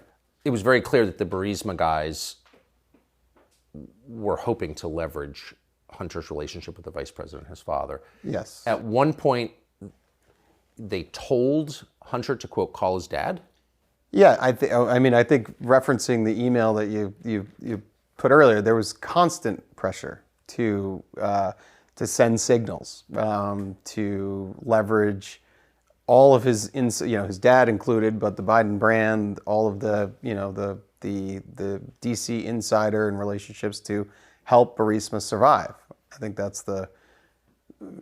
It was very clear that the Burisma guys were hoping to leverage Hunter's relationship with the vice president, his father. Yes. At one point, they told Hunter to, quote, call his dad? Yeah, I think referencing the email that you put earlier, there was constant pressure to send signals, to leverage all of his dad included, but the Biden brand, all of the DC insider and relationships to help Burisma survive. I think that's at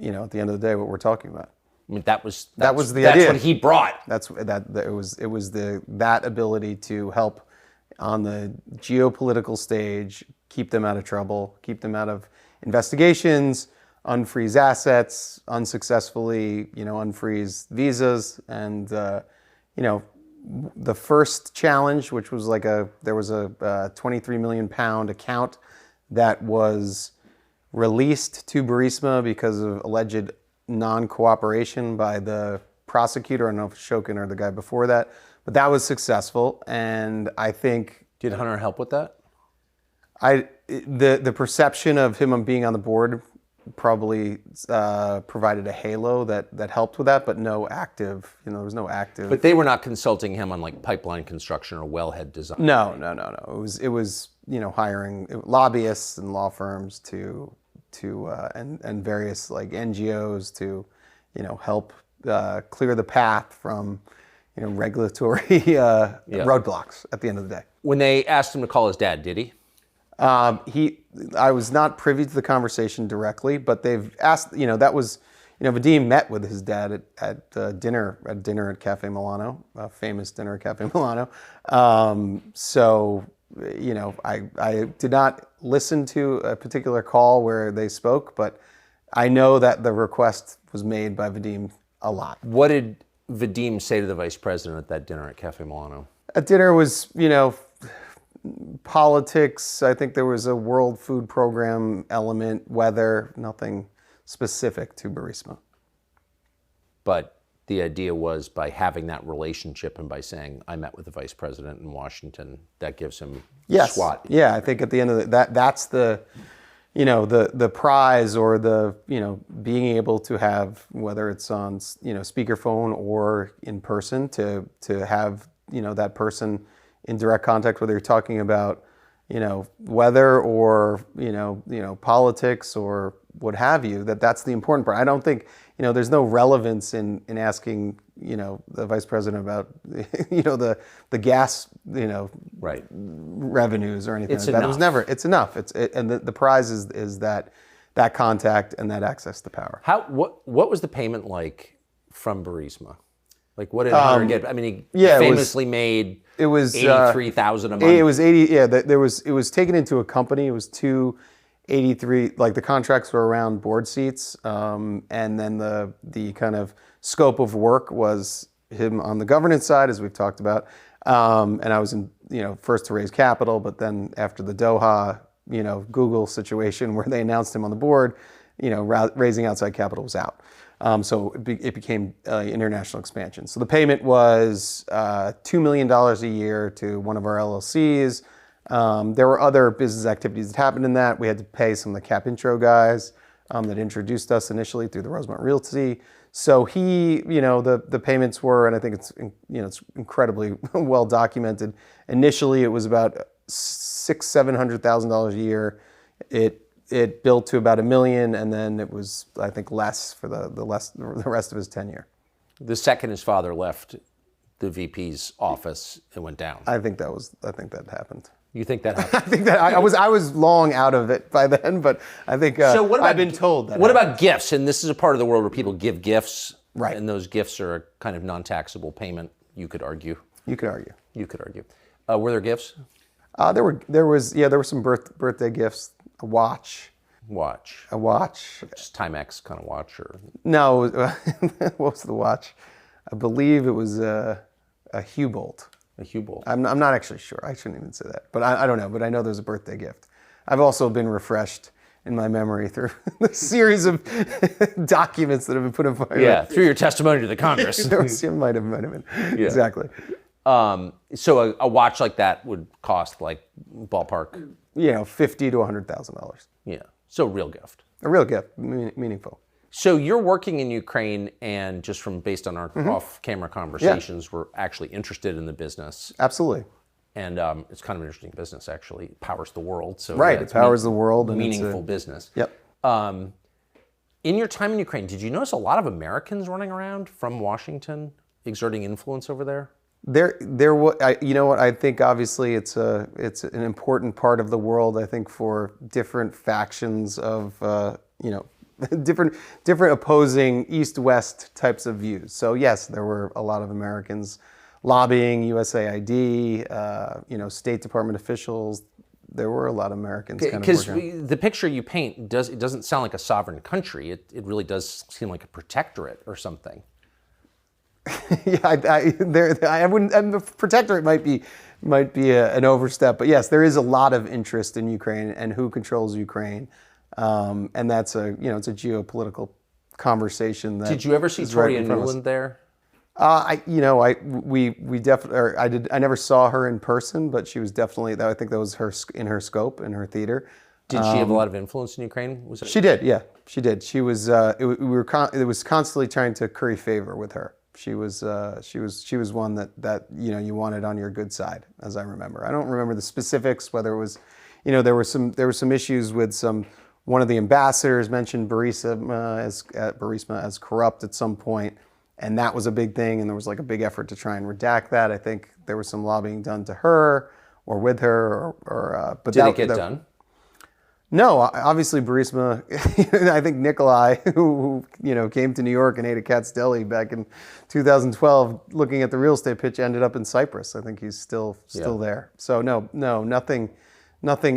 the end of the day what we're talking about. I mean, that was the idea. That's what he brought. It was that ability to help on the geopolitical stage, keep them out of trouble, keep them out of investigations, unfreeze assets, unsuccessfully, unfreeze visas, and the first challenge, which was there was a 23 million pound account that was released to Burisma because of alleged non-cooperation by the prosecutor. I don't know if Shokin or the guy before that, but that was successful. And I think... Did Hunter help with that? The perception of him being on the board probably provided a halo that helped with that, but no active, there was no active... But they were not consulting him on like pipeline construction or wellhead design. No. It was hiring lobbyists and law firms and various like NGOs to, help clear the path from, regulatory roadblocks at the end of the day. When they asked him to call his dad, did he? I was not privy to the conversation directly, but they've asked, that was, Vadim met with his dad at dinner at Cafe Milano, a famous dinner at Cafe Milano. I did not listen to a particular call where they spoke, but I know that the request was made by Vadim a lot. What did Vadim say to the vice president at that dinner at Cafe Milano? At dinner was, politics. I think there was a World Food Program element, weather, nothing specific to Burisma. But the idea was by having that relationship and by saying, I met with the vice president in Washington, that gives him SWAT. Yeah, I think at the end of that's the, the prize, or the, being able to have, whether it's on, speakerphone or in person, to have, that person in direct contact, whether you're talking about, weather or, politics or what have you, that's the important part. I don't think, there's no relevance in asking, the vice president about, the gas, right, revenues or anything it's like that. Enough. It was never, it's enough. And the prize is that contact and that access to power. What was the payment like from Burisma? Like, what did Hunter get? I mean, he famously made $83,000 a month. It was 80. Yeah, it was taken into a company. It was 283. Like the contracts were around board seats, and then the kind of scope of work was him on the governance side, as we've talked about. And I was in, first to raise capital, but then after the Doha, Google situation where they announced him on the board, raising outside capital was out. So it became international expansion. So the payment was $2 million a year to one of our LLCs. There were other business activities that happened in that. We had to pay some of the cap intro guys. that introduced us initially through the Rosemont Realty. So he, the payments were, and I think it's incredibly well documented. Initially, it was about $700,000 a year. It built to about $1 million, and then it was, I think, less for the rest of his tenure. The second his father left the VP's office, it went down. I think that happened. You think that happened? I think that I was long out of it by then, but I think I've been told that. What about gifts? And this is a part of the world where people give gifts, right? And those gifts are a kind of non-taxable payment. You could argue. You could argue. Were there gifts? There were some birthday gifts. A watch. A watch. Just Timex kind of watch, or no? What was the watch? I believe it was a Hue-Bolt. A Hue-Bolt. I'm not actually sure. I shouldn't even say that. But I don't know. But I know there's a birthday gift. I've also been refreshed in my memory through the series of documents that have been put in front of me. Yeah, through your testimony to the Congress. Might have been. Yeah. Exactly. So a watch like that would cost like ballpark? $50,000 to $100,000. Yeah. So real gift. A real gift, meaningful. So you're working in Ukraine, and just based on our off-camera conversations, we're actually interested in the business. Absolutely. And it's kind of an interesting business, actually. It powers the world. So right, it powers the world. And meaningful business. Yep. In your time in Ukraine, did you notice a lot of Americans running around from Washington, exerting influence over there? I think obviously it's an important part of the world. I think for different factions of different opposing East-West types of views. So yes, there were a lot of Americans lobbying, USAID, State Department officials. There were a lot of Americans kind of working. Because the picture you paint doesn't sound like a sovereign country. It really does seem like a protectorate or something. Yeah, I wouldn't. Protectorate might be an overstep, but yes, there is a lot of interest in Ukraine and who controls Ukraine, and that's it's a geopolitical conversation. Did you ever see Toria Nuland there? I never saw her in person, but she was definitely. I think that was in her scope, in her theater. Did she have a lot of influence in Ukraine? She did, yeah, she did. She was. It was constantly trying to curry favor with her. She was one that you wanted on your good side, as I remember. I don't remember the specifics, whether it was, there were some issues with one of the ambassadors mentioned Burisma as corrupt at some point, and that was a big thing, and there was like a big effort to try and redact that. I think there was some lobbying done to her or with her, but did it get done? No, obviously Burisma. I think Nikolai, who came to New York and ate at Cat's Deli back in 2012, looking at the real estate pitch, ended up in Cyprus. I think he's still there. So no, nothing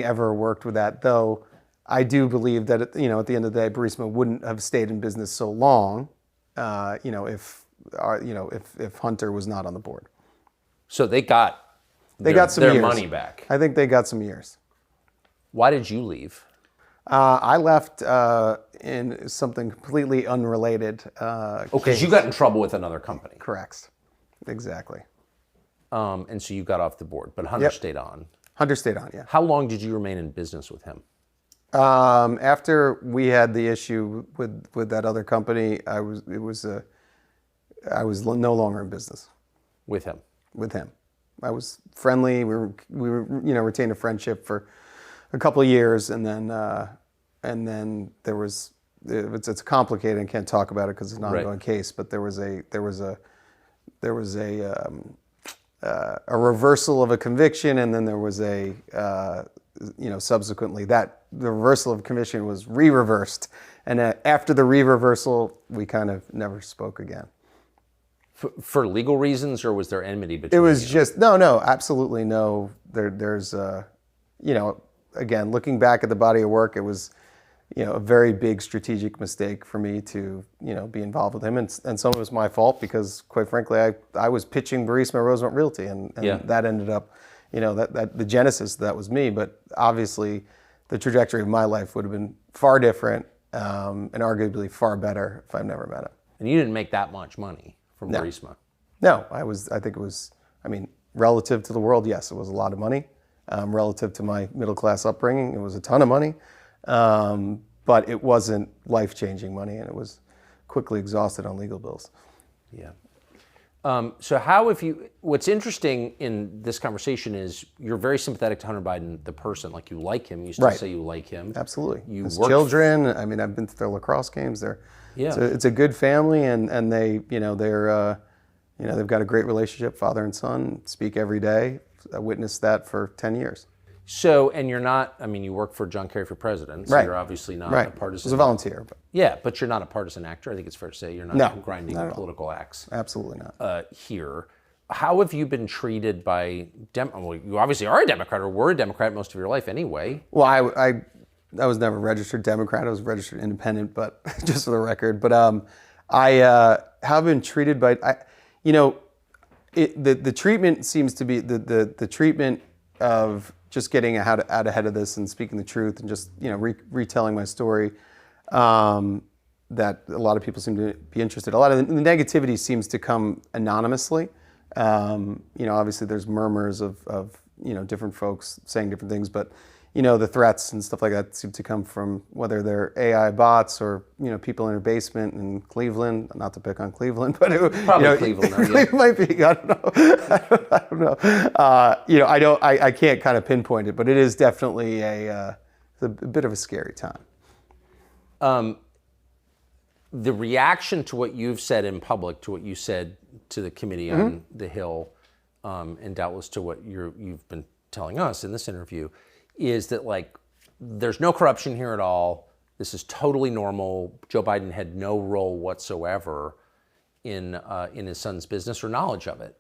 ever worked with that. Though I do believe that at the end of the day, Burisma wouldn't have stayed in business so long, if Hunter was not on the board. So they got their money back. I think they got some years. Why did you leave? I left in something completely unrelated. Because you got in trouble with another company. Correct. Exactly. And so you got off the board, but Hunter stayed on. Hunter stayed on, yeah. How long did you remain in business with him? After we had the issue with that other company, I was no longer in business. With him? With him. I was friendly. We retained a friendship for a couple of years, and then there was it's complicated and can't talk about it because it's an ongoing case. But there was a reversal of a conviction, and then there was subsequently that the reversal of conviction was re-reversed, and after the re-reversal, we kind of never spoke again. For legal reasons, or was there enmity between? It was just no, absolutely no. There's again, looking back at the body of work, it was, a very big strategic mistake for me to, be involved with him. And some of it was my fault because, quite frankly, I was pitching Burisma Rosemont Realty, and that ended up, that the genesis, that was me. But obviously, the trajectory of my life would have been far different and arguably far better if I'd never met him. And you didn't make that much money from Burisma? No, I think it was, relative to the world, yes, it was a lot of money. Relative to my middle-class upbringing, it was a ton of money. but it wasn't life-changing money, and it was quickly exhausted on legal bills. Yeah. So how have you, what's interesting in this conversation is you're very sympathetic to Hunter Biden, the person, like you like him. You still Right. say you like him. Absolutely. You His work children, I mean, I've been to their lacrosse games. It's a good family, and they, they've got a great relationship, father and son, speak every day. I witnessed that for 10 years. So, and you're not, I mean, you work for John Kerry for president, so Right. you're obviously not Right. a partisan. I was a volunteer. But Yeah, but you're not a partisan actor. I think it's fair to say you're not grinding not at all. political acts Absolutely not. here. How have you been treated by well, you obviously are a Democrat or were a Democrat most of your life anyway. Well, I was never registered Democrat. I was registered independent, but just for the record. But I have been treated by, the treatment seems to be the treatment of just getting out ahead of this and speaking the truth and just retelling my story. That a lot of people seem to be interested. A lot of the negativity seems to come anonymously. Obviously there's murmurs of different folks saying different things, but the threats and stuff like that seem to come from whether they're AI bots or people in a basement in Cleveland. Not to pick on Cleveland, but Probably Cleveland. It might be. I don't know. I don't know. I can't kind of pinpoint it, but it is definitely a bit of a scary time. The reaction to what you've said in public, to what you said to the committee on the Hill, and doubtless to what you've been telling us in this interview, is that there's no corruption here at all. This is totally normal. Joe Biden had no role whatsoever in his son's business or knowledge of it.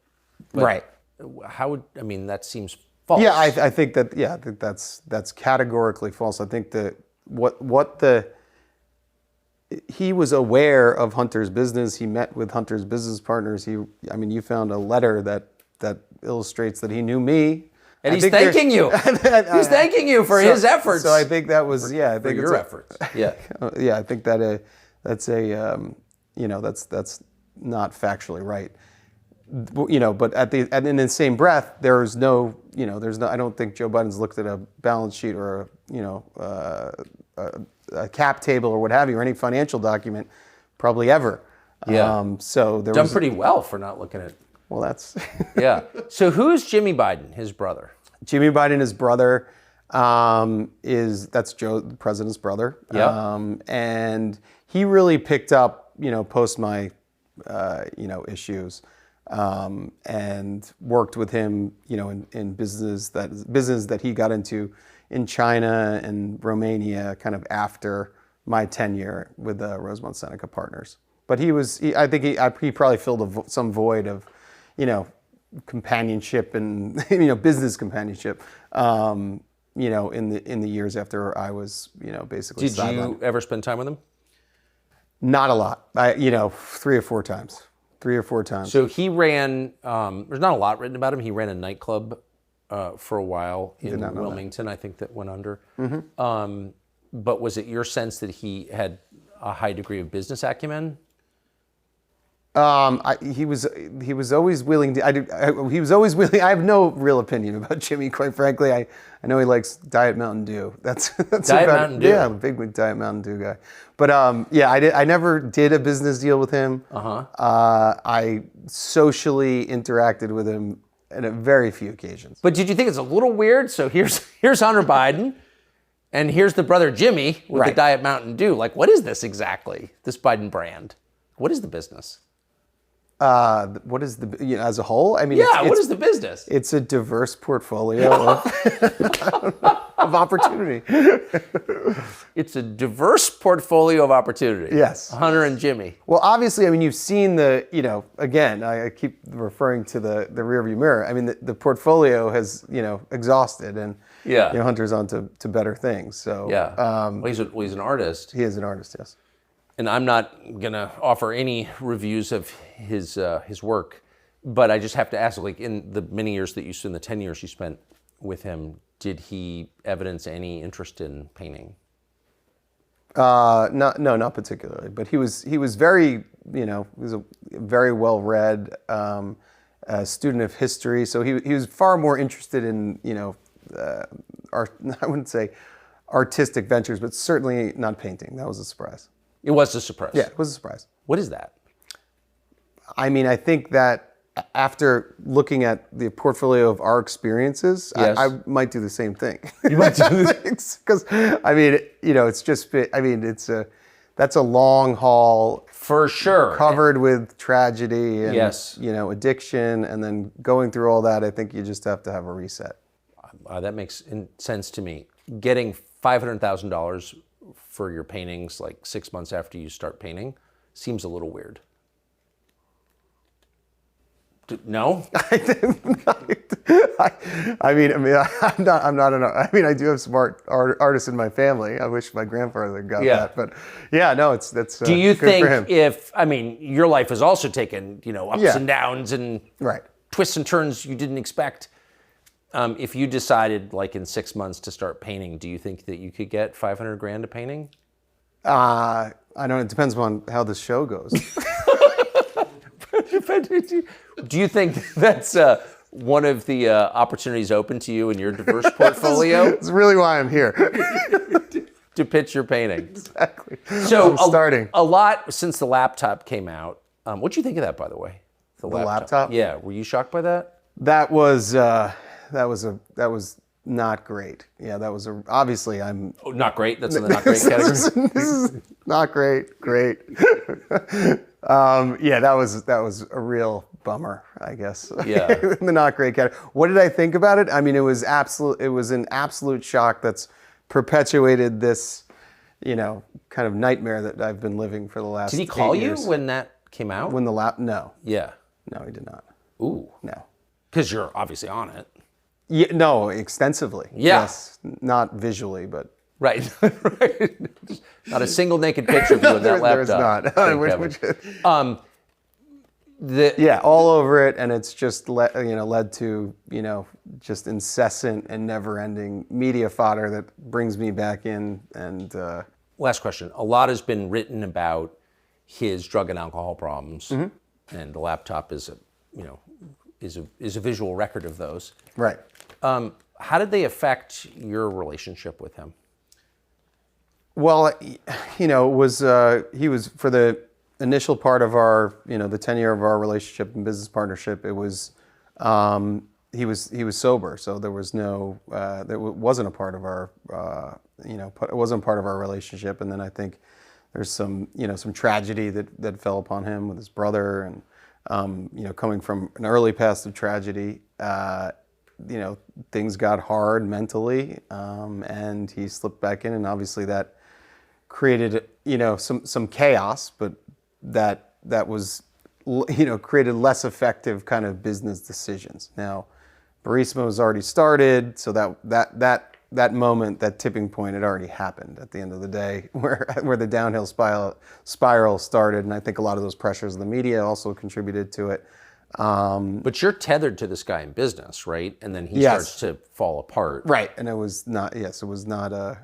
But right. That seems false. Yeah, I think that's categorically false. I think that he was aware of Hunter's business. He met with Hunter's business partners. You found a letter that illustrates that he knew me. And he's thanking you. He's thanking you for his efforts. So I think that was, I think your efforts. Yeah. Yeah, I think that's that's not factually right. But in the same breath, there's no, I don't think Joe Biden's looked at a balance sheet or a cap table or what have you, or any financial document, probably ever. Yeah. So there done was pretty well for not looking at. Well, that's yeah. So who's Jimmy Biden, his brother? Jimmy Biden, his brother, that's Joe, the president's brother. Yeah. And he really picked up, post my, issues, and worked with him, in business that he got into in China and Romania, kind of after my tenure with Rosemont Seneca Partners. But I think he probably filled some void of, companionship and business companionship, in the years after I was basically. Did you ever spend time with him? Not a lot. 3 or 4 times. 3 or 4 times. So he ran. There's not a lot written about him. He ran a nightclub for a while in Wilmington. I think that went under. Mm-hmm. But was it your sense that he had a high degree of business acumen? He was always willing to. He was always willing. I have no real opinion about Jimmy, quite frankly. I know he likes Diet Mountain Dew. That's Diet Mountain Dew. Yeah, I'm a big Diet Mountain Dew guy. But I never did a business deal with him. I socially interacted with him on a very few occasions. But did you think it's a little weird? So here's Hunter Biden, and here's the brother Jimmy with the Diet Mountain Dew. What is this exactly? This Biden brand? What is the business? What is as a whole? What is the business? It's a diverse portfolio of opportunity. It's a diverse portfolio of opportunity. Yes. Hunter and Jimmy. Well, obviously, you've seen again, I keep referring to the rearview mirror. The portfolio has, exhausted, and Hunter's on to better things. So he's an artist. He is an artist, yes. And I'm not going to offer any reviews of his work, but I just have to ask, in the many years that in the 10 years you spent with him, did he evidence any interest in painting? Not particularly. But he was very, he was a very well-read student of history. So he was far more interested in, I wouldn't say artistic ventures, but certainly not painting. That was a surprise. It was a surprise. Yeah, it was a surprise. What is that? I mean, I think that after looking at the portfolio of our experiences, Yes. I might do the same thing. You might do this. Because, I mean, it's just, I mean, that's a long haul. For sure. Covered with tragedy and, Yes. addiction, and then going through all that, I think you just have to have a reset. That makes sense to me. Getting $500,000 for your paintings like 6 months after you start painting seems a little weird. No? I mean, I'm not. I mean, I do have smart artists in my family. I wish my grandfather got that, but yeah, no, that's. Do you good for him. think your life has also taken ups and downs and Right. twists and turns you didn't expect? If you decided like in 6 months to start painting, do you think that you could get $500,000 a painting? I don't know. It depends on how the show goes. Do you think that's one of the opportunities open to you in your diverse portfolio? That's really why I'm here. To pitch your painting. Exactly. So I'm starting. A lot since the laptop came out. What'd you think of that, by the way? The laptop? Yeah. Were you shocked by that? That was not great. Yeah, that was obviously I'm. Oh, not great. That's in the not great category. This is not great. Great. Yeah, that was a real bummer, I guess. Yeah. In the not great category. What did I think about it? I mean, it was an absolute shock that's perpetuated this, kind of nightmare that I've been living for the last. Did he call 8 you years. when that came out? No. Yeah. No, he did not. Ooh. No. Because you're obviously on it. Yeah, no, extensively. Yeah. Yes, not visually, but. Right. Right. Not a single naked picture of you on that laptop. There is not. Yeah, all over it, and it's just led to just incessant and never-ending media fodder that brings me back in. And last question: a lot has been written about his drug and alcohol problems, and the laptop is a visual record of those. Right. How did they affect your relationship with him? Well, it was he was for the initial part of our the tenure of our relationship and business partnership. It was he was sober, so there was no that wasn't a part of our it wasn't part of our relationship. And then I think there's some some tragedy that fell upon him with his brother, and coming from an early past of tragedy. Things got hard mentally, and he slipped back in, and obviously that created some chaos, but that was created less effective kind of business decisions. Now, Burisma was already started, so that moment, that tipping point, had already happened at the end of the day, where the downhill spiral started, and I think a lot of those pressures of the media also contributed to it. But you're tethered to this guy in business, right? And then he Yes. starts to fall apart. Right, and it was not. Yes, it was not a.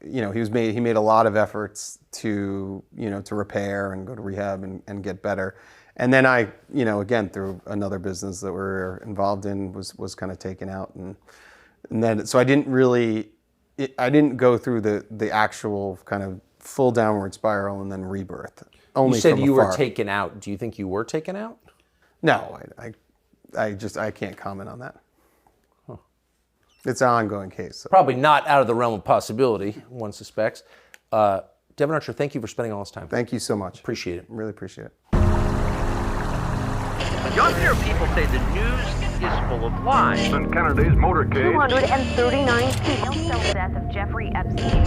He made a lot of efforts to to repair and go to rehab and get better. And then I again through another business that we're involved in was kind of taken out, and then so I didn't go through the actual kind of full downward spiral and then rebirth. Only You said from you were afar. taken out. Do you think you were taken out? No, I can't comment on that. It's an ongoing case. So. Probably not out of the realm of possibility, one suspects. Devon Archer, thank you for spending all this time. Thank you so much. Appreciate it. Really appreciate it. Younger people say the news is full of lies. In Kennedy's motorcade. 239 people. The death of Jeffrey Epstein.